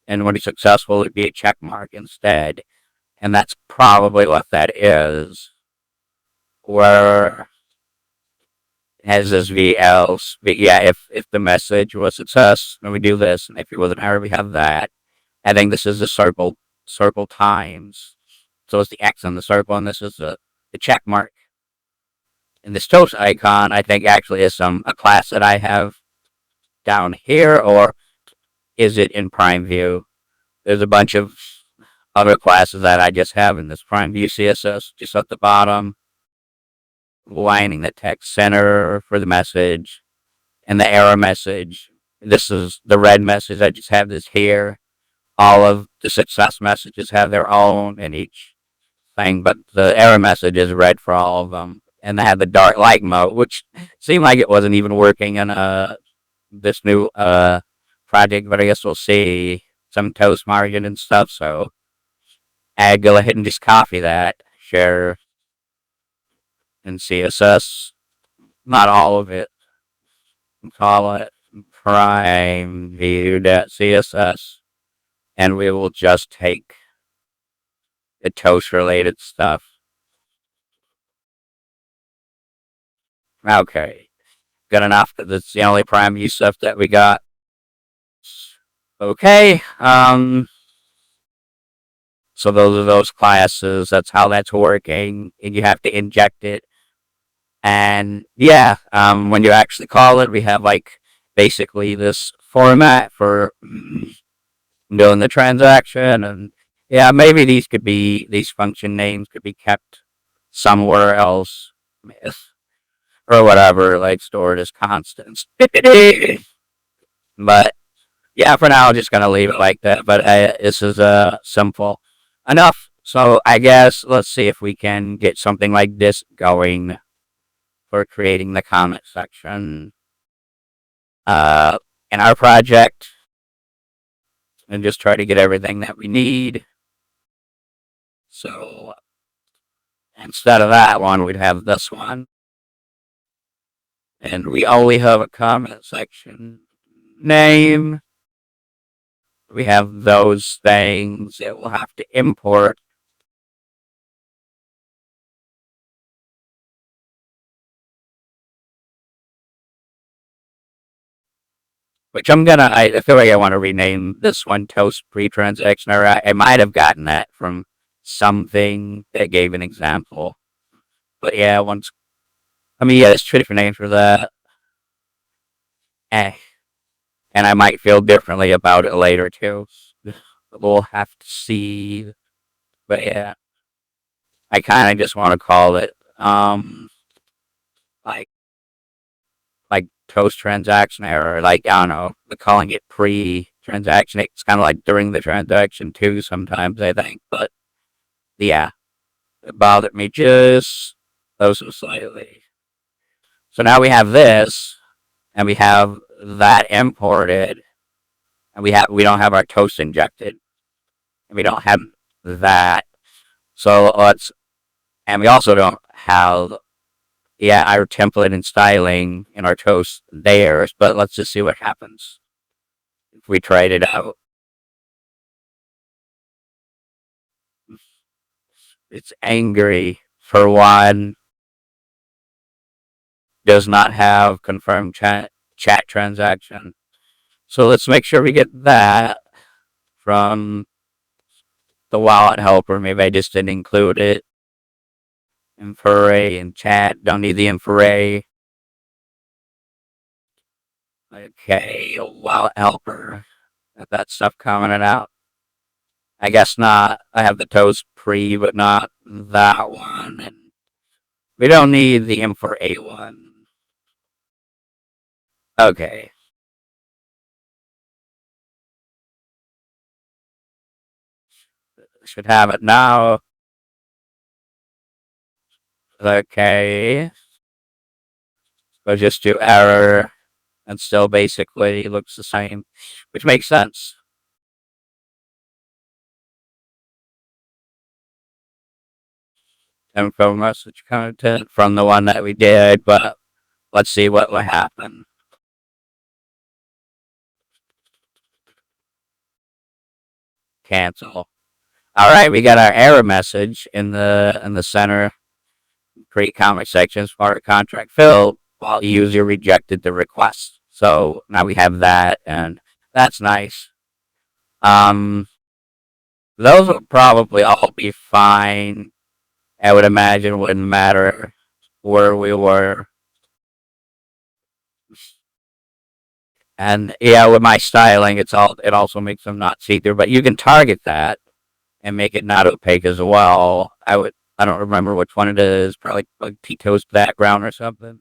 and when it's successful, it'd be a check mark instead. And that's probably what that is. Where it has this VL. But yeah, if the message was success, then we do this, and if it was an error, we have that. I think this is the circle times. So it's the X on the circle, and this is the check mark. And this toast icon, I think, actually is a class that I have down here, or is it in Prime View? There's a bunch of other classes that I just have in this Prime View CSS, just at the bottom, lining the text center for the message, and the error message. This is the red message. I just have this here. All of the success messages have their own in each thing, but the error message is red for all of them. And they have the dark light mode, which seemed like it wasn't even working in this new project, but I guess we'll see some toast margin and stuff. So I go ahead and just copy that, share in CSS, not all of it, and call it prime view.css, and we will just take the toast related stuff. Okay, good enough. That's the only prime view stuff that we got. Okay, so those are those classes. That's how that's working, and you have to inject it. And yeah, when you actually call it, we have like basically this format for doing the transaction. And yeah, maybe these function names could be kept somewhere else, or whatever, like stored as constants. But yeah, for now, I'm just gonna leave it like that. But this is simple enough. So I guess let's see if we can get something like this going for creating the comment section uh, in our project, and just try to get everything that we need. So instead of that one, we'd have this one, and we only have a comment section name. We have those things that we'll have to import. Which I feel like I want to rename this one Toast Pre-Transaction, or I might have gotten that from something that gave an example. But yeah, yeah, there's two different names for that. Eh. And I might feel differently about it later, too. We'll have to see. But yeah, I kind of just want to call it, like, like Toast Transaction Error. Like, I don't know, calling it pre-transaction. It's kind of like during the transaction, too, sometimes, I think. But yeah, it bothered me just so slightly. So now we have this, and we have that imported, and we don't have our toast injected, and we don't have that. So and we also don't have our template and styling in our toast there. But let's just see what happens if we tried it out. It's angry for one. Does not have confirmed chat transaction. So let's make sure we get that from the wallet helper. Maybe I just didn't include it. M4A in chat. Don't need the M4A. Okay, wallet helper. Got that stuff commented out. I guess not. I have the toast pre, but not that one. And we don't need the M4A one. Okay. Should have it now. Okay. So just do error and still basically looks the same, which makes sense. Info message content from the one that we did, but let's see what will happen. Cancel. All right, we got our error message in the center. Create comment section, smart contract fill while user rejected the request. So now we have that, and that's nice. Those will probably all be fine. I would imagine wouldn't matter where we were. And yeah, with my styling, it also makes them not see through. But you can target that and make it not opaque as well. I don't remember which one it is. Probably like Tito's background or something.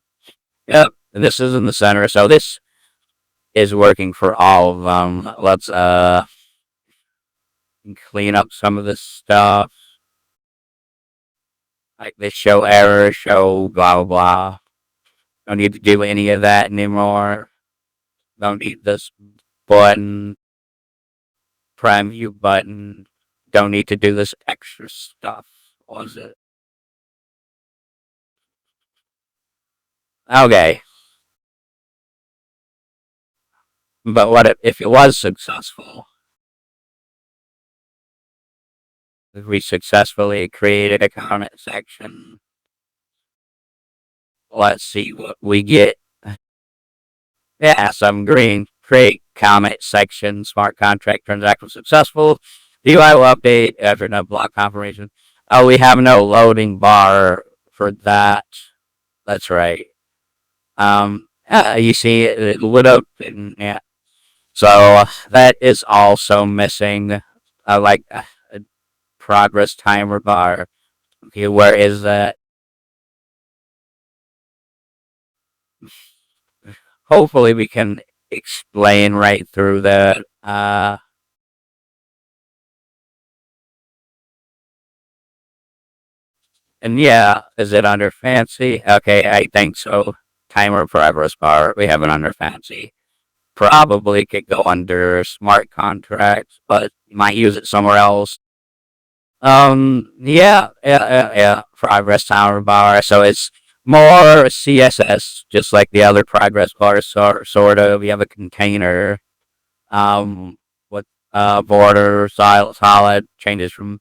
Yep. And this is in the center, so this is working for all of them. Let's clean up some of this stuff. Like this show error, show blah blah blah. Don't need to do any of that anymore. Don't need this button, prime view button. Don't need to do this extra stuff. What was it? Okay. But what if it was successful? If we successfully created a comment section, let's see what we get. Yeah, some green. Create comment section. Smart contract transaction successful. UI will update after no block confirmation. Oh, we have no loading bar for that. That's right. You see it lit up. Yeah. So that is also missing. Like a progress timer bar. Okay, where is that? Hopefully we can explain right through that. And yeah, is it under fancy? Okay, I think so. Timer progress bar. We have it under fancy. Probably could go under smart contracts, but you might use it somewhere else. Yeah. Progress timer bar. So it's more CSS, just like the other progress bars. Sort of. We have a container. What border solid changes from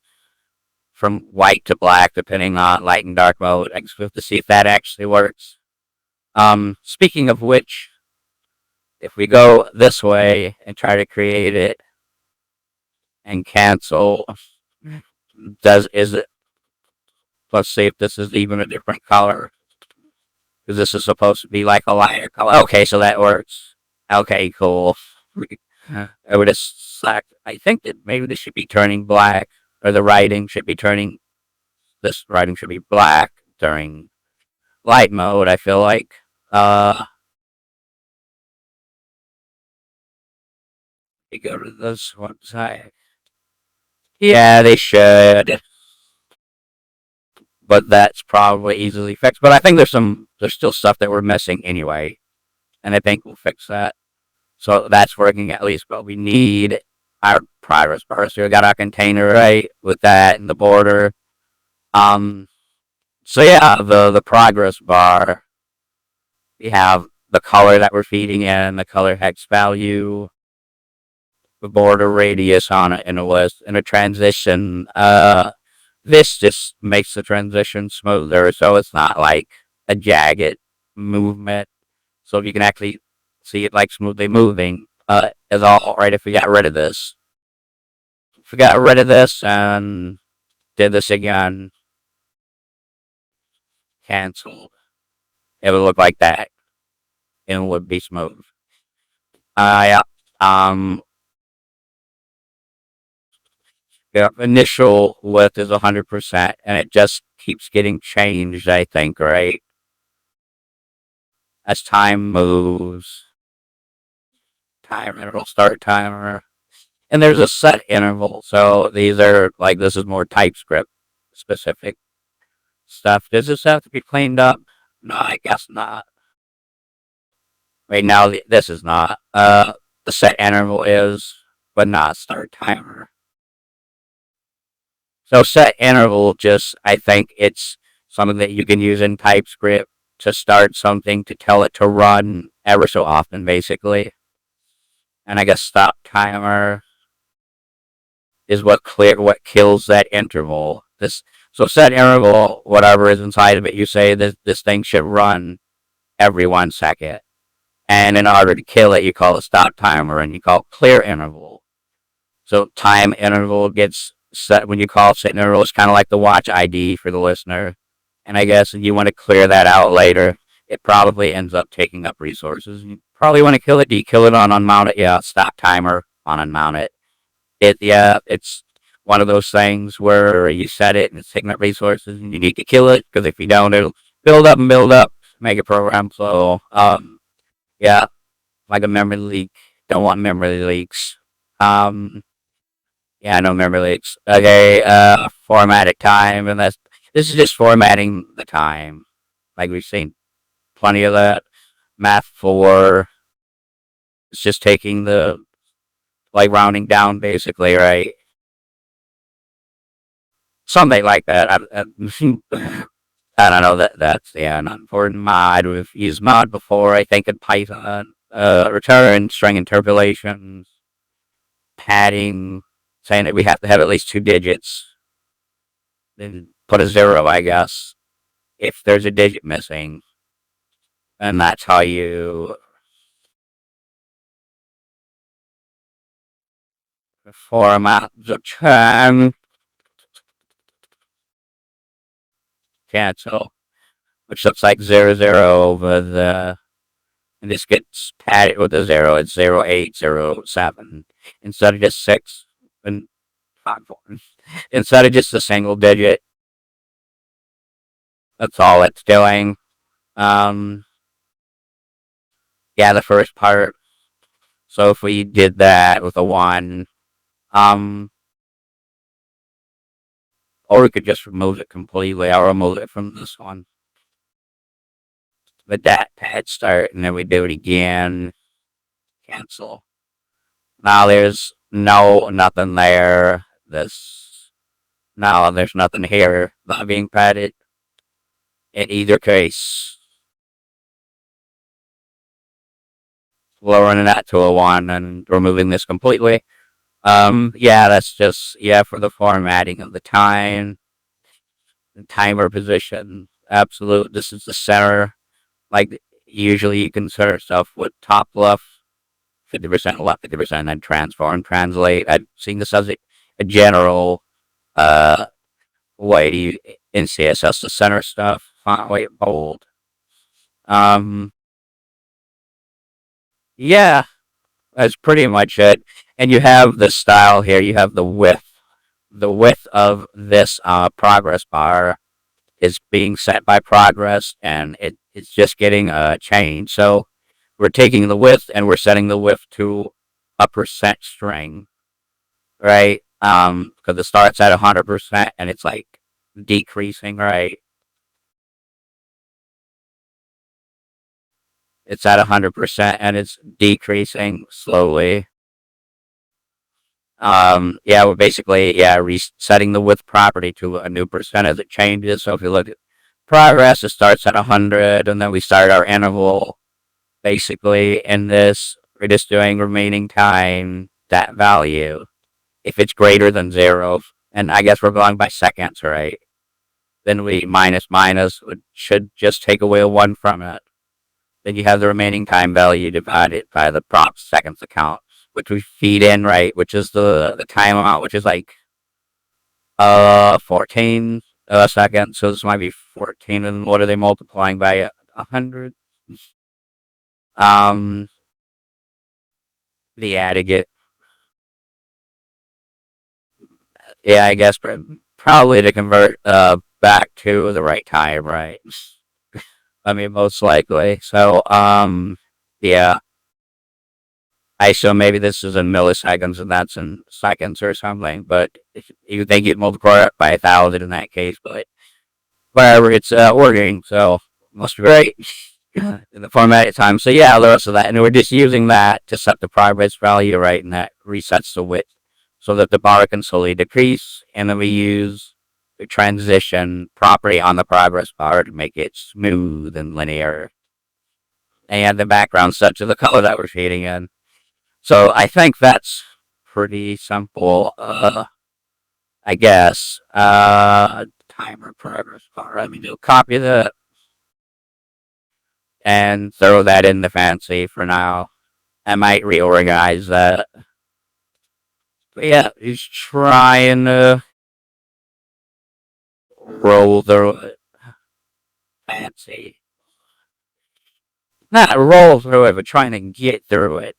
white to black depending on light and dark mode. I have to see if that actually works. Speaking of which, if we go this way and try to create it and cancel, is it? Let's see if this is even a different color because this is supposed to be like a lighter color. Okay, so that works. Okay, cool. I would have select. I think that maybe this should be turning black, or the writing should be turning. This writing should be black during light mode. I feel like. You go to this one side. Yeah, they should, but that's probably easily fixed. But I think there's still stuff that we're missing anyway, and I think we'll fix that. So that's working at least. But we need our progress bar. So we got our container right with that and the border. Um. So yeah, the progress bar. We have the color that we're feeding in, the color hex value, the border radius on it, and a list, and a transition. This just makes the transition smoother, so it's not like a jagged movement. So you can actually see it like smoothly moving. Is all right if we got rid of this. If we got rid of this and did this again, cancel, it would look like that. And it would be smooth. Yeah. Um, the initial width is 100%, and it just keeps getting changed, I think, right? As time moves. Time interval, start timer. And there's a set interval, so these are, like, this is more TypeScript specific stuff. Does this have to be cleaned up? No, I guess not. Right now, this is not. The set interval is, but not start timer. So set interval just, I think it's something that you can use in TypeScript to start something to tell it to run ever so often, basically. And I guess stop timer is what kills that interval. So set interval, whatever is inside of it, you say this thing should run every 1 second. And in order to kill it, you call it stop timer and you call it clear interval. So time interval gets set when you call set interval. It's kind of like the watch ID for the listener. And I guess if you want to clear that out later, it probably ends up taking up resources. You probably want to kill it. Do you kill it on unmount it? Yeah, stop timer on unmount it. It's one of those things where you set it and it's taking up resources and you need to kill it because if you don't, it'll build up, make a program. So, yeah, like a memory leak. Don't want memory leaks. Yeah, no memory leaks. Okay, formatting time, and this is just formatting the time. Like we've seen plenty of that. Math 4, it's just taking like rounding down basically, right? Something like that. I don't know. That's an important mod. We've used mod before, I think, in Python. Return string interpolations, padding, saying that we have to have at least 2 digits. Then put a 0, I guess, if there's a digit missing. And that's how you format the term. Cancel, which looks like 00 with and this gets padded with a 0. It's 0807 instead of just 6 and 5 instead of just a single digit. That's all it's doing. Yeah, the first part. So if we did that with a 1, or we could just remove it completely. I'll remove it from this one. Let that pad start, and then we do it again. Cancel. Now there's nothing there. Now there's nothing here not being padded. In either case, lowering that to a 1 and removing this completely. Yeah, that's just, yeah, for the formatting of the timer position. Absolute, this is the center. Like, usually you can start stuff with top left, 50% left, 50%, then transform, translate. I've seen this as a general uh, way to use in CSS, the center stuff, font weight, bold. Yeah, that's pretty much it. And you have the style here. You have the width. The width of this progress bar is being set by progress, and it's just getting a change. So we're taking the width and we're setting the width to a percent string, right? Because it starts at 100% and it's like decreasing, right? It's at 100% and it's decreasing slowly. Yeah, we're basically, yeah, resetting the width property to a new percent as it changes. So if you look at progress, it starts at 100, and then we start our interval. Basically, in this, we're just doing remaining time, that value. If it's greater than 0, and I guess we're going by seconds, right? Then we minus should just take away a 1 from it. Then you have the remaining time value divided by the prop seconds account. which we feed in, right, which is the time amount, which is like 14 seconds. So this might be 14, and what are they multiplying by 100? Um, the aggregate. Yeah, I guess probably to convert back to the right time, right? I mean, most likely. So, yeah. I assume maybe this is in milliseconds and that's in seconds or something, but you think you'd multiply it by 1,000 in that case, but whatever, it's working, so must be right in the formatted time. So yeah, the rest of that, and we're just using that to set the progress value, right, and that resets the width so that the bar can slowly decrease, and then we use the transition property on the progress bar to make it smooth and linear, and the background set to the color that we're feeding in. So I think that's pretty simple. I guess. Timer progress bar. Let me do copy that and throw that in the fancy for now. I might reorganize that. But yeah, he's trying to roll through it. Fancy. Not roll through it, but trying to get through it.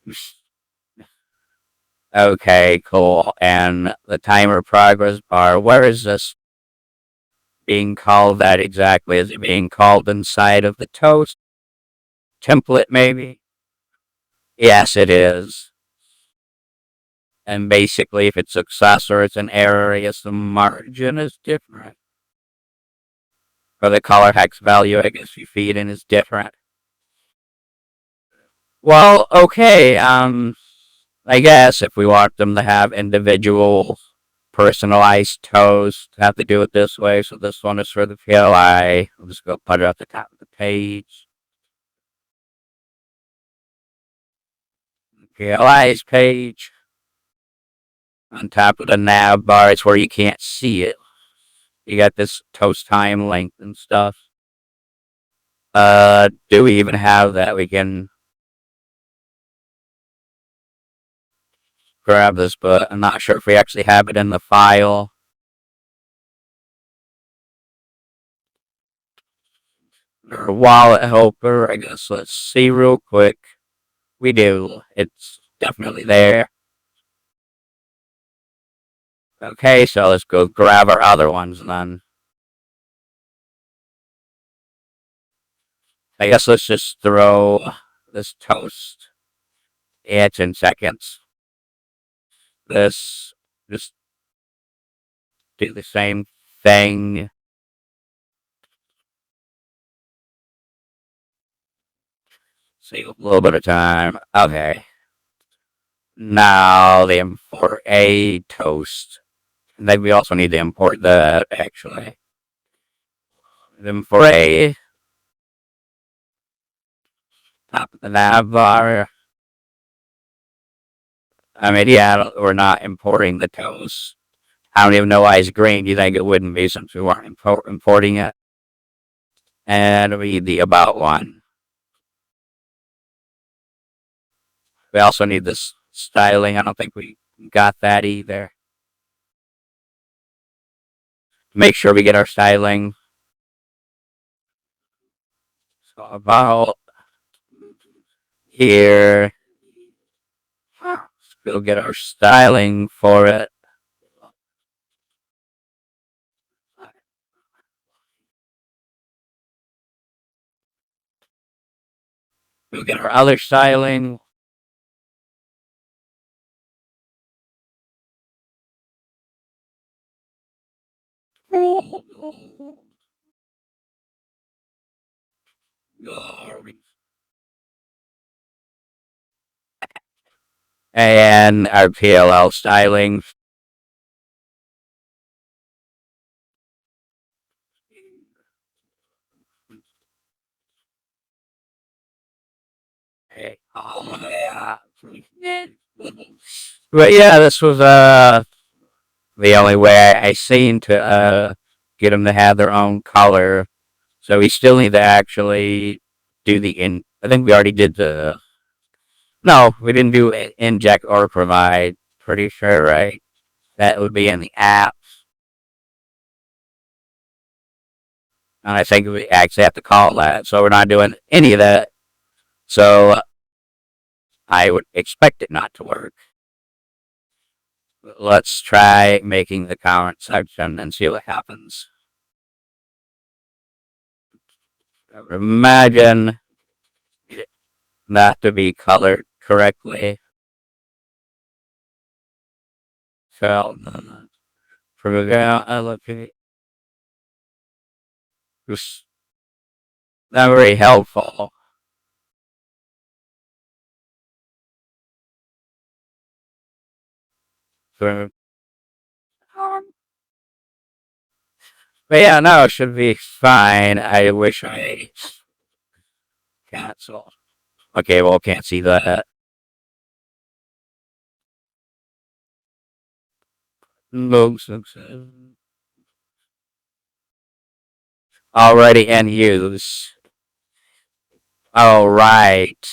Okay, cool. And the timer progress bar. Where is this being called that exactly? Is it being called inside of the toast template, maybe? Yes, it is. And basically, if it's success or it's an error, I guess the margin is different. Or the color hex value, I guess you feed in is different. Well, okay, I guess if we want them to have individual personalized toast, have to do it this way. So this one is for the PLI. I'll just go put it at the top of the page. PLI's page. On top of the nav bar, it's where you can't see it. You got this toast time length and stuff. Do we even have that? We can grab this, but I'm not sure if we actually have it in the file. Or wallet helper, I guess. Let's see real quick. We do. It's definitely there. Okay, so let's go grab our other ones then. I guess let's just throw this toast. Yeah, it's in seconds. This, just do the same thing. Save a little bit of time. Okay. Now the M4A toast. And then we also need to import that, actually. The M4A, top of the nav bar. I mean, yeah, we're not importing the toast. I don't even know why it's green. You think it wouldn't be since we weren't importing it? And we need the about one. We also need this styling. I don't think we got that either. Make sure we get our styling. So about here. We'll get our styling for it. We'll get our other styling. And our PLL styling. Oh, yeah. But yeah, this was the only way I seen to get them to have their own color. So we still need to actually do the in. I think we already did No, we didn't do inject or provide. Pretty sure, right? That would be in the app. And I think we actually have to call that. So we're not doing any of that. So I would expect it not to work. Let's try making the comment section and see what happens. Imagine that to be colored correctly. So, not very helpful. So, but yeah, no, it should be fine. I wish I cancel. Okay, well, can't see that. No success. Already in use. All right.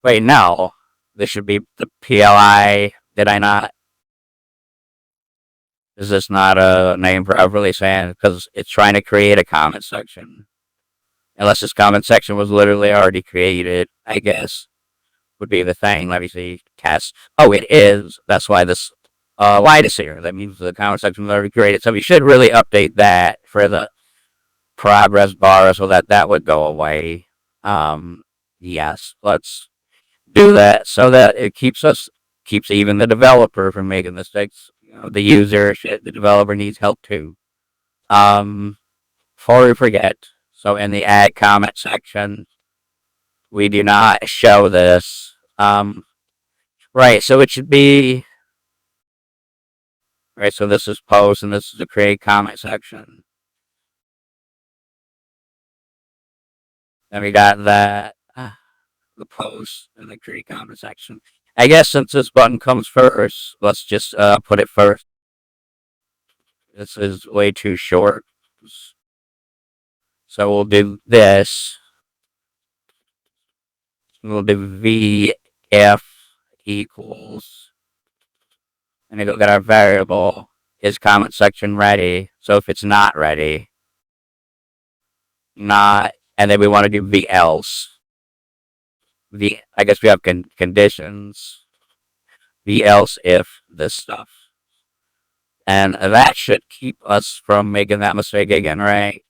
Wait, no. This should be the PLI. Did I not? Is this not a name properly saying? Because it's trying to create a comment section. Unless this comment section was literally already created, I guess, would be the thing. Let me see. Cast. Oh, it is. That's why this light is here. That means the comment section was already created. So we should really update that for the progress bar so that that would go away. Yes, let's do that so that it keeps even the developer from making mistakes. You know, the user, the developer needs help too. Um, Before we forget, so in the add comment section, we do not show this. Right, so it should be right. So this is post, and this is the create comment section. Then we got that the post and the create comment section. I guess since this button comes first, let's just put it first. This is way too short. So we'll do this. We'll do VF equals, and it'll get our variable. Is comment section ready? So if it's not ready, not, and then we want to do V else. I guess we have conditions. V else if this stuff. And that should keep us from making that mistake again, right?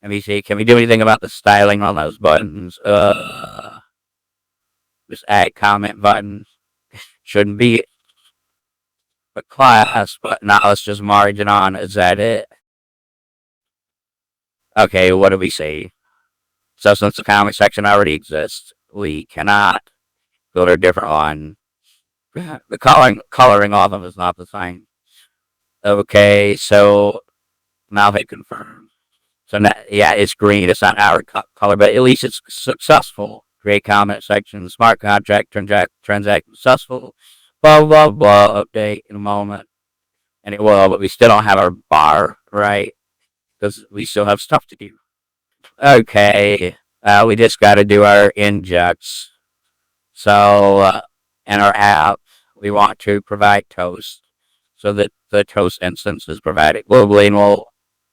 Let me see. Can we do anything about the styling on those buttons? This add comment button shouldn't be a class, but now let's just merge it on. Is that it? Okay, what do we see? So since the comment section already exists, we cannot build a different one. The coloring of them is not the same. Okay, so now they confirm. So now, yeah, it's green. It's not our color, but at least it's successful. Create comment section, smart contract, transact successful. Blah blah blah. Update in a moment, and it will, but we still don't have our bar right because we still have stuff to do. Okay, we just got to do our injects. So in our app, we want to provide toast so that the toast instance is provided globally, and we'll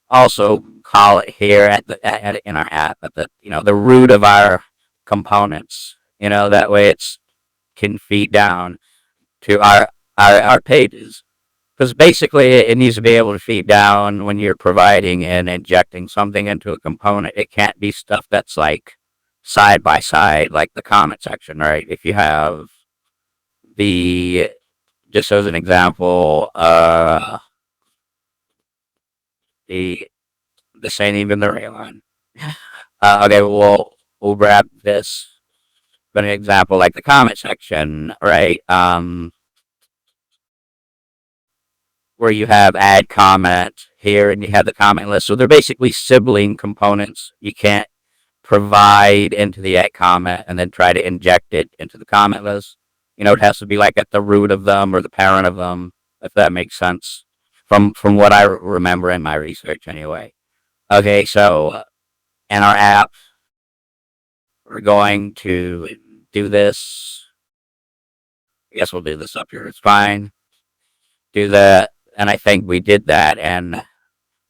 also call it here in our app at the root of our components. That way it's can feed down to our pages. Because basically, it needs to be able to feed down when you're providing and injecting something into a component. It can't be stuff that's like side by side, like the comment section, right? If you have the, just as an example, the this ain't even the right one. Okay, we'll grab this. For an example, like the comment section, right? Where you have add comment here and you have the comment list. So they're basically sibling components. You can't provide into the add comment and then try to inject it into the comment list. It has to be like at the root of them or the parent of them, if that makes sense. From what I remember in my research, anyway. Okay, so in our app, we're going to do this. I guess we'll do this up here. It's fine. Do that. And I think we did that. And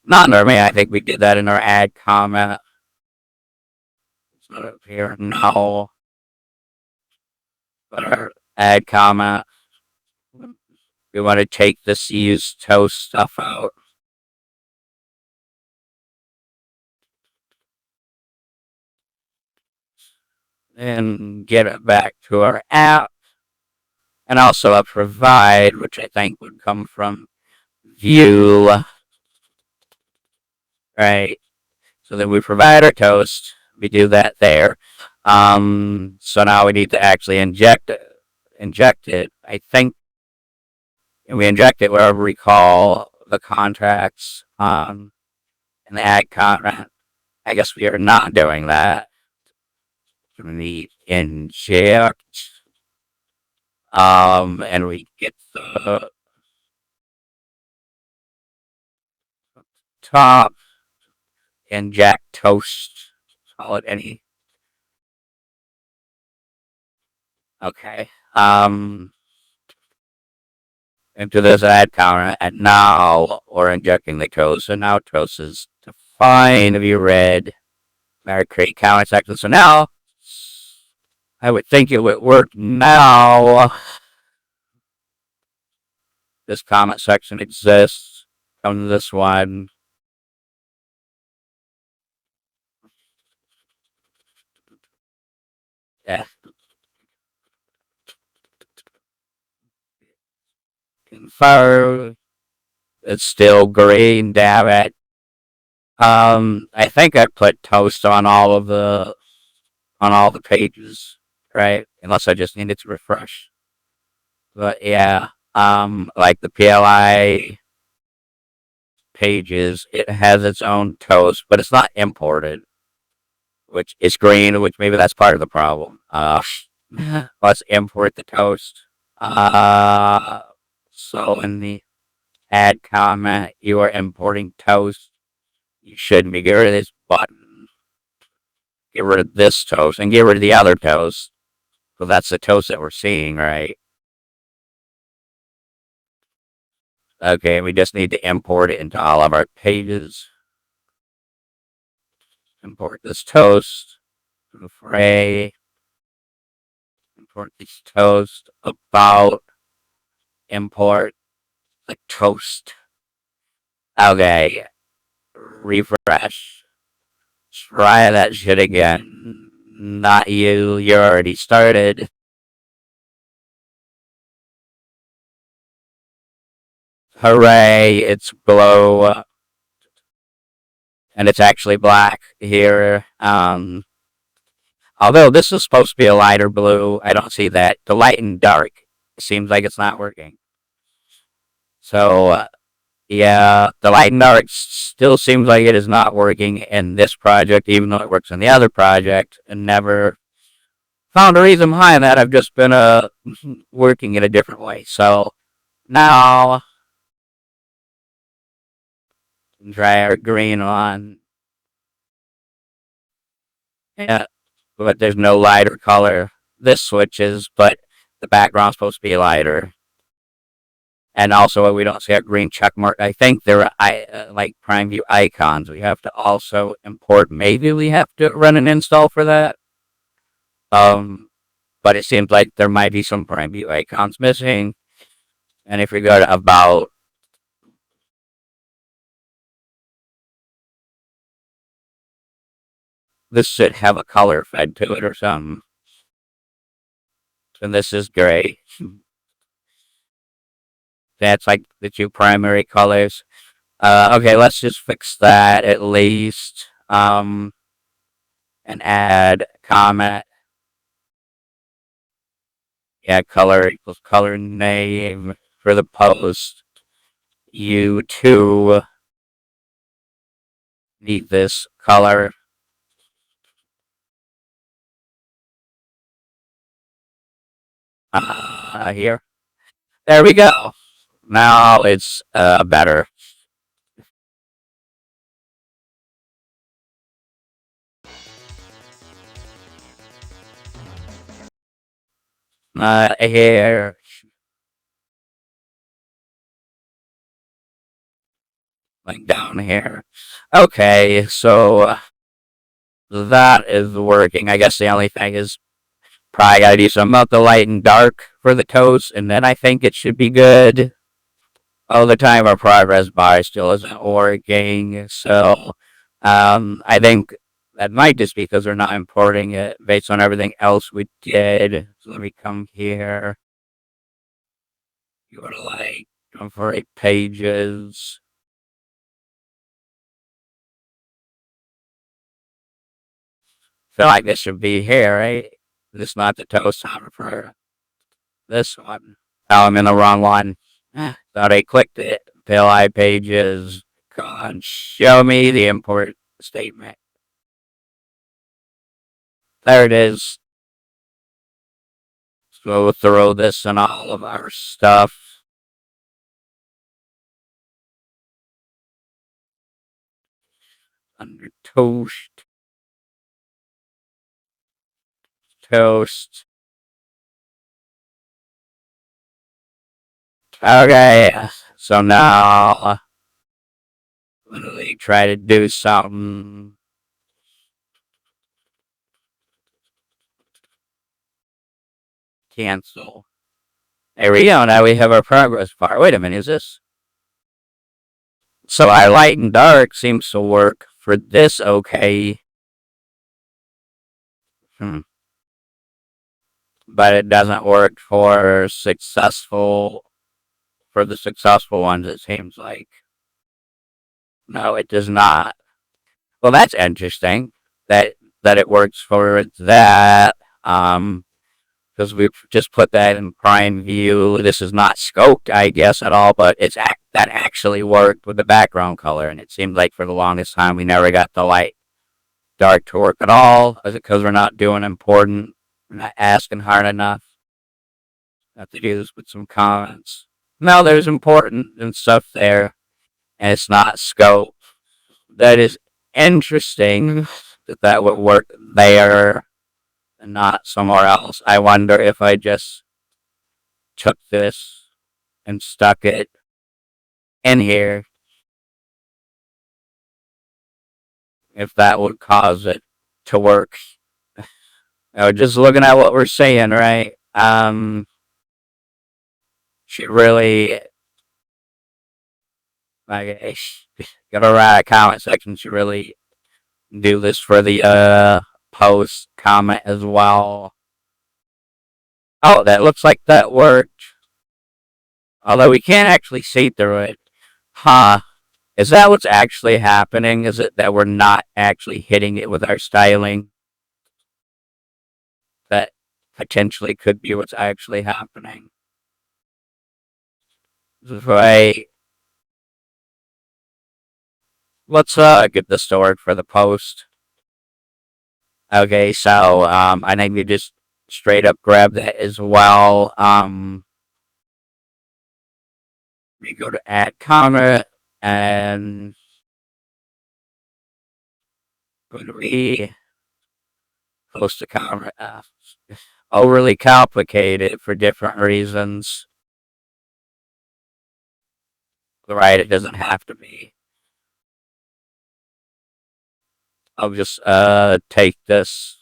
not normally, I think we did that in our add comment. It's not up here. No. But our add comment. We want to take this use toast stuff out. And get it back to our app. And also a provide, which I think would come from view. Right. So then we provide our toast. We do that there. So now we need to actually inject it. I think we inject it wherever we call the contracts and the add comment. I guess we are not doing that. We inject and we get the top inject toast. Call it any. Okay. Into this add counter, and now we're injecting the toast. So now toast is defined to be red. Our create counter section. So now I would think it would work now. This comment section exists. Come to this one. Yeah. Confirm. It's still green, damn it. I think I put toast on all the pages, right? Unless I just needed to refresh. But yeah, like the PLI pages, it has its own toast, but it's not imported, which is green, which maybe that's part of the problem. Let's import the toast. So in the add comment, you are importing toast. You should be get rid of this button, get rid of this toast, and get rid of the other toast. So that's the toast that we're seeing, right? Okay, we just need to import it into all of our pages. Import this toast. M4A. Import this toast. About. Import the toast. Okay. Refresh. Try that shit again. Not you. You already started. Hooray. It's blue. And it's actually black here. Although this is supposed to be a lighter blue, I don't see that. The light and dark, it seems like it's not working. So, yeah, the light and dark still seems like it is not working in this project, even though it works in the other project, and never found a reason behind that. I've just been working it a different way. So now, try our green on. Yeah, but there's no lighter color. This switches, but the background's supposed to be lighter. And also, we don't see a green check mark. I think they're like Prime View icons. We have to also import. Maybe we have to run an install for that. But it seems like there might be some Prime View icons missing. And if we go to About, this should have a color fed to it or something. And this is gray. That's like the two primary colors. Okay, let's just fix that at least. And add comment. Yeah, color equals color name for the post. You too need this color. Here. There we go. Now it's better. Here, like down here. Okay, so that is working. I guess the only thing is probably gotta do some of the light and dark for the toast, and then I think it should be good. Oh, the time our progress bar still isn't working, so I think that might just be because we're not importing it based on everything else we did. So let me come here. Go to like M4A pages. Feel like this should be here, right? This is not the toast time for this one. Oh, I'm in the wrong one. Thought I clicked it. Fill I pages. God, show me the import statement. There it is. So we'll throw this in all of our stuff. Under toast. Toast. Okay. So now, literally try to do something. Cancel. There we go. Now we have our progress bar. Wait a minute. Is this? So our light and dark seems to work for this okay. But it doesn't work for the successful ones, it seems like. No, it does not. Well, that's interesting that it works for that. Because we've just put that in prime view. This is not scoped, I guess, at all, but that actually worked with the background color, and it seemed like for the longest time we never got the light dark to work at all. Is it because we're not doing important, we're not asking hard enough? Have to do this with some comments. No, there's important and stuff there, and it's not scope. That is interesting that would work there and not somewhere else. I wonder if I just took this and stuck it in here, if that would cause it to work. Just looking at what we're saying, right? Should really, like, gotta write a comment section. Should really do this for the post comment as well. Oh, that looks like that worked. Although we can't actually see through it. Huh. Is that what's actually happening? Is it that we're not actually hitting it with our styling? That potentially could be what's actually happening. Right. Let's get this stored for the post. Okay, so I think we just straight up grab that as well. We go to add comment and go to post a comment. Overly complicated for different reasons. Right, it doesn't have to be. I'll just take this.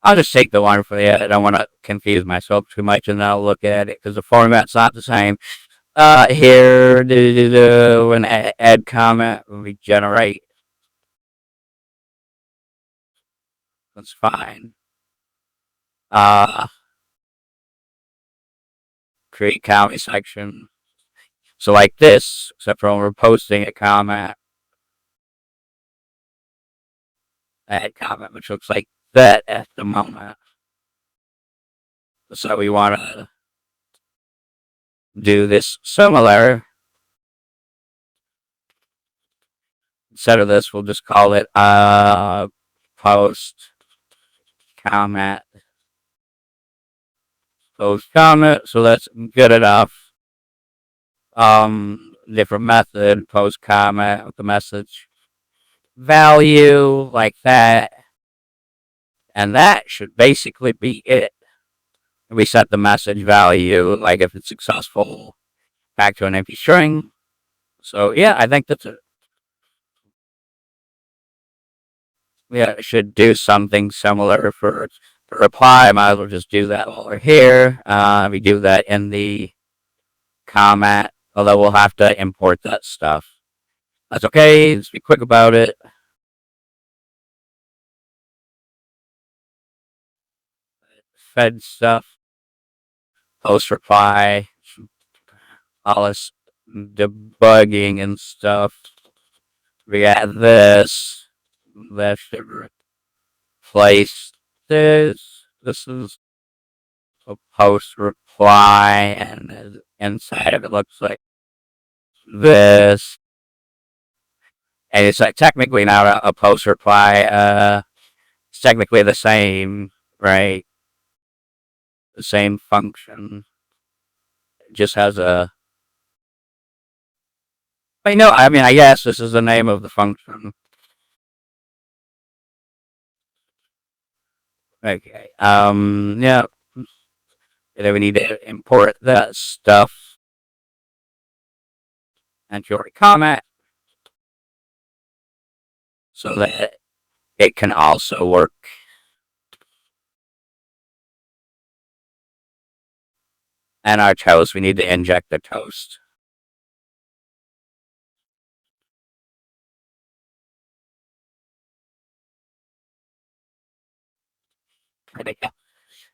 I'll just take the one for the. I don't want to confuse myself too much, and then I'll look at it because the format's not the same. Here, when add comment, when we generate, that's fine. Create comment section. So like this, except for when we're posting a comment, add comment, which looks like that at the moment. So we want to do this similar. Instead of this, we'll just call it post comment. Post comment, so that's good enough. Different method, post comment with the message value, like that. And that should basically be it. We set the message value, like if it's successful, back to an empty string. So yeah, I think that's it. Yeah, it should do something similar for reply. I might as well just do that while we're here. We do that in the comment, although we'll have to import that stuff. That's okay. Let's be quick about it. Fed stuff, post reply, all this debugging and stuff. We got this. That should replace this. This is a post reply, and inside of it looks like this. And it's like technically not a post reply. It's technically the same, right? The same function. It just has a. Wait, no, I mean, I guess this is the name of the function. Okay. Yeah. And then we need to import that stuff and your comment so that it can also work. And our toast, we need to inject the toast.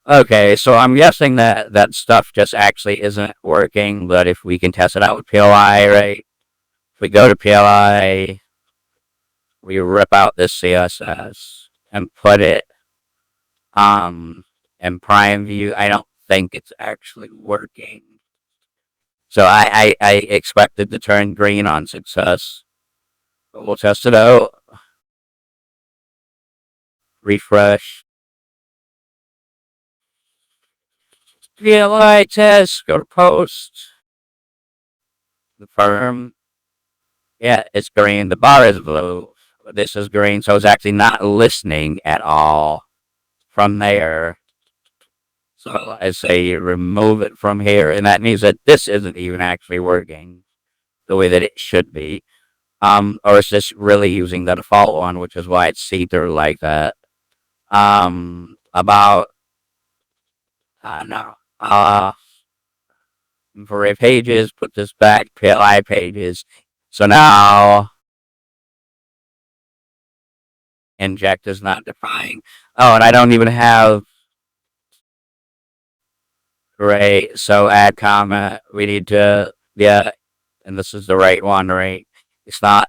Okay, so I'm guessing that that stuff just actually isn't working, but if we can test it out with PLI, right? If we go to PLI, we rip out this CSS and put it in prime view. I don't think it's actually working. So I expected to turn green on success. But we'll test it out. Refresh. PLI test. Go to post. The firm. Yeah, it's green. The bar is blue. This is green, so it's actually not listening at all from there. So I say remove it from here, and that means that this isn't even actually working the way that it should be. Or it's just really using the default one, which is why it's see-through like that. About no. For pages, put this back, PLI pages. So now inject is not defined. Oh, and I don't even have right. So add comment. We need to yeah, and this is the right one, right? It's not.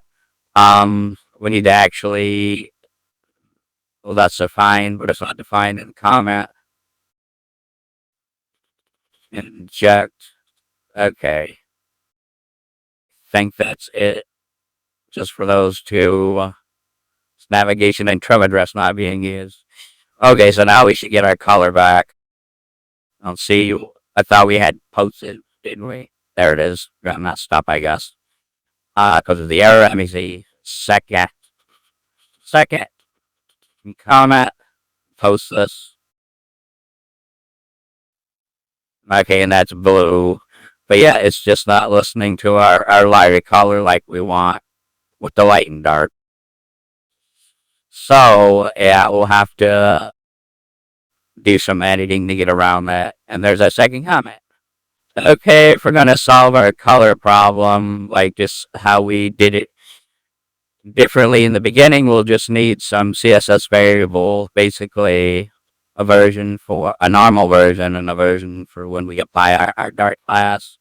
We need to actually. Well, that's defined, but it's not defined in comment. Inject. Okay. Think that's it. Just for those two. Navigation and trim address not being used. Okay, so now we should get our color back. I'll see. I thought we had posted, didn't we? There it is. Got messed up, I guess. Because of the error. Let me see. Second. Comment. Post this. Okay, and that's blue. But yeah, it's just not listening to our lighter color like we want with the light and dark. So, yeah, we'll have to do some editing to get around that. And there's a second comment. Okay, if we're going to solve our color problem, like just how we did it differently in the beginning, we'll just need some CSS variable, basically a version for a normal version and a version for when we apply our Dart class.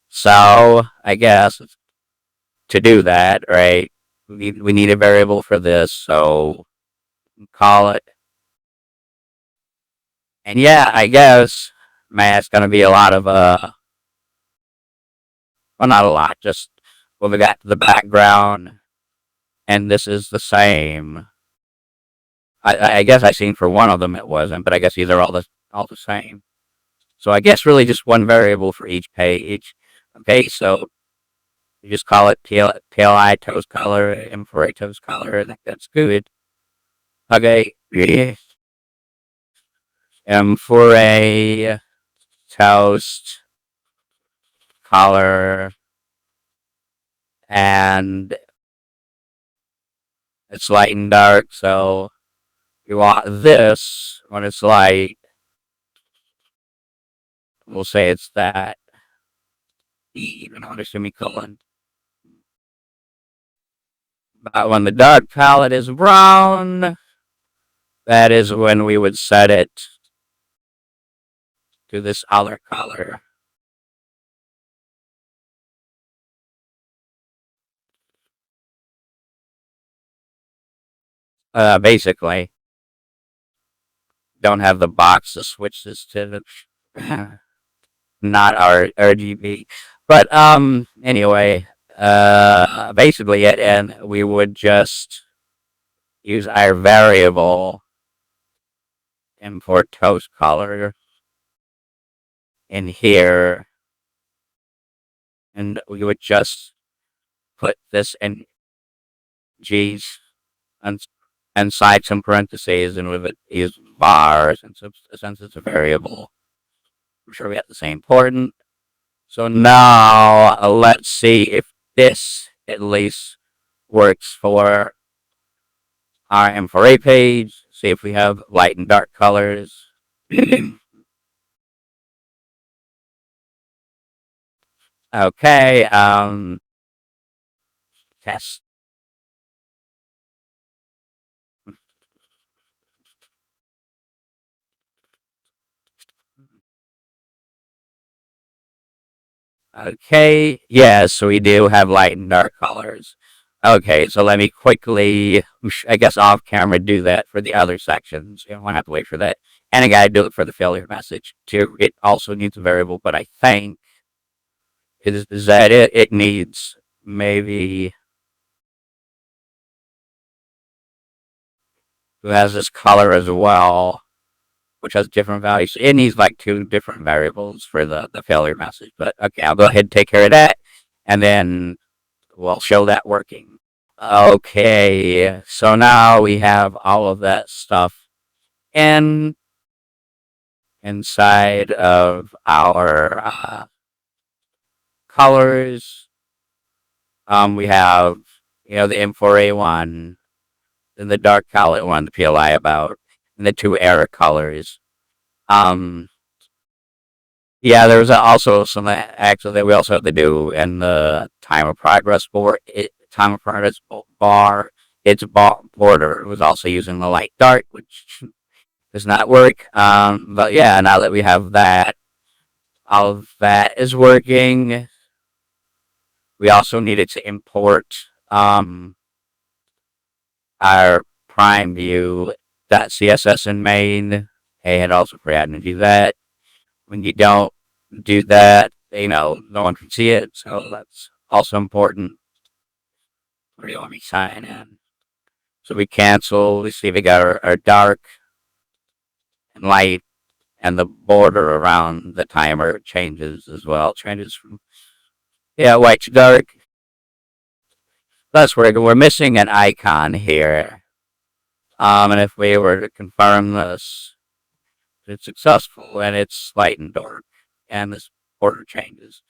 So I guess to do that, right, we need a variable for this, so call it. And yeah, I guess, man, it's going to be a lot of, well, not a lot, just, well, we got the background, and this is the same. I guess I seen for one of them it wasn't, but I guess these are all the same. So I guess really just one variable for each page. Okay, so you just call it PLI toast color, M4A toast color. I think that's good. Okay, yeah. M4A toast color, and it's light and dark, so you want this when it's light. We'll say it's that. Even on a semicolon. But when the dark palette is brown, that is when we would set it to this other color. Basically, don't have the box to switch this to the not our RGB. But anyway, basically it, and we would just use our variable import toast color in here, and we would just put this in G's and inside some parentheses, and we would use bars, and since it's a variable, I'm sure we have the same important. So now let's see if this at least works for our M4A page. See if we have light and dark colors. Okay, test. Okay, yes, so we do have light and dark colors. Okay, so let me quickly, I guess off camera, do that for the other sections. You don't want to have to wait for that. And I gotta do it for the failure message too. It also needs a variable, but I think is that it? It needs maybe who has this color as well, which has different values. It needs like two different variables for the failure message. But okay, I'll go ahead and take care of that, and then we'll show that working. Okay, so now we have all of that stuff in inside of our colors. We have the M4A one, then the dark palette one, the PLI about, and the two error colors. Um, yeah, there's also some actually that we also have to do in the time of progress time of progress bar. Its border was also using the light dark, which does not work. But yeah, now that we have that, all of that is working. We also needed to import our prime view.css in main. Hey, and also forgot to do that. When you don't do that, no one can see it. So that's also important. Where do you want me to sign in? So we cancel. We see we got our dark and light, and the border around the timer changes as well. Changes from white to dark. Plus, we're missing an icon here. And if we were to confirm this, it's successful and it's light and dark, and this border changes.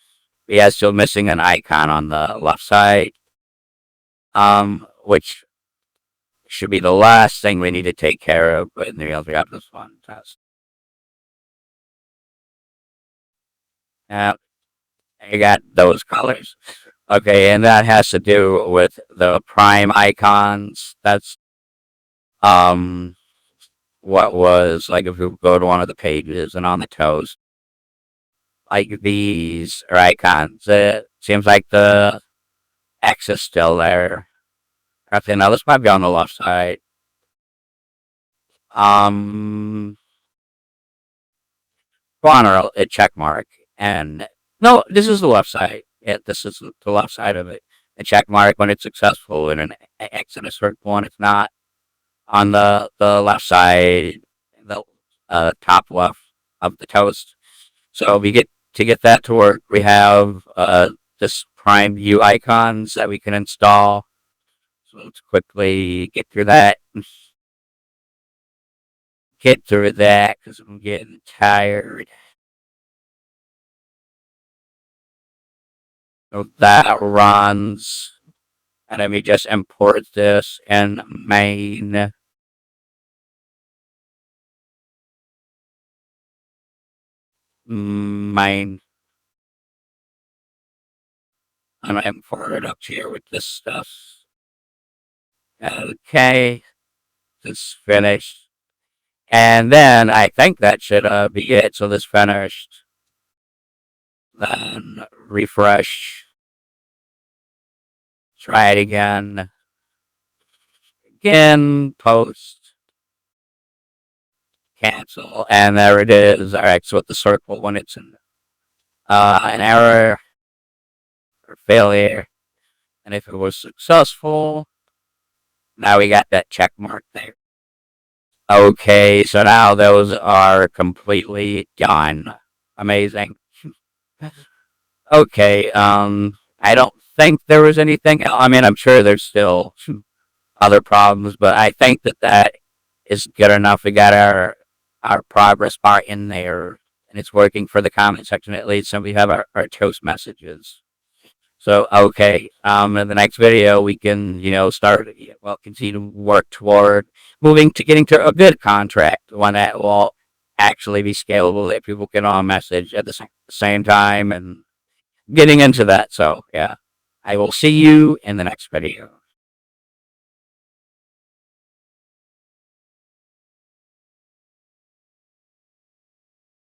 We are still missing an icon on the left side, which should be the last thing we need to take care of in the real this one test. Now, you got those colors. Okay, and that has to do with the prime icons. That's what was like if you go to one of the pages and on the toes, like these are icons. It seems like the X is still there. Okay, now this might be on the left side. Corner a check mark, and no, this is the left side. Yeah, this is the left side of it. A check mark when it's successful, and an X in a circle when it's not. On the left side, the top left of the toast. So we get to get that to work. We have this Prime View icons that we can install. So let's quickly get through that. get through that because I'm getting tired. So that runs. And let me just import this in main. Main. I'm gonna import it up here with this stuff. Okay, it's finished. And then I think that should be it. So this finished. Then refresh. Try it again. Again, post, cancel, and there it is. All right, so with the circle when it's an error or failure, and if it was successful, now we got that check mark there. Okay, so now those are completely done. Amazing. Okay, I don't think there was anything. I mean, I'm sure there's still other problems, but I think that is good enough. We got our progress bar in there, and it's working for the comment section at least. And we have our toast messages. So okay, in the next video we can start continue to work toward moving to getting to a good contract, one that will actually be scalable that people can all message at the same time and getting into that. So yeah, I will see you in the next video.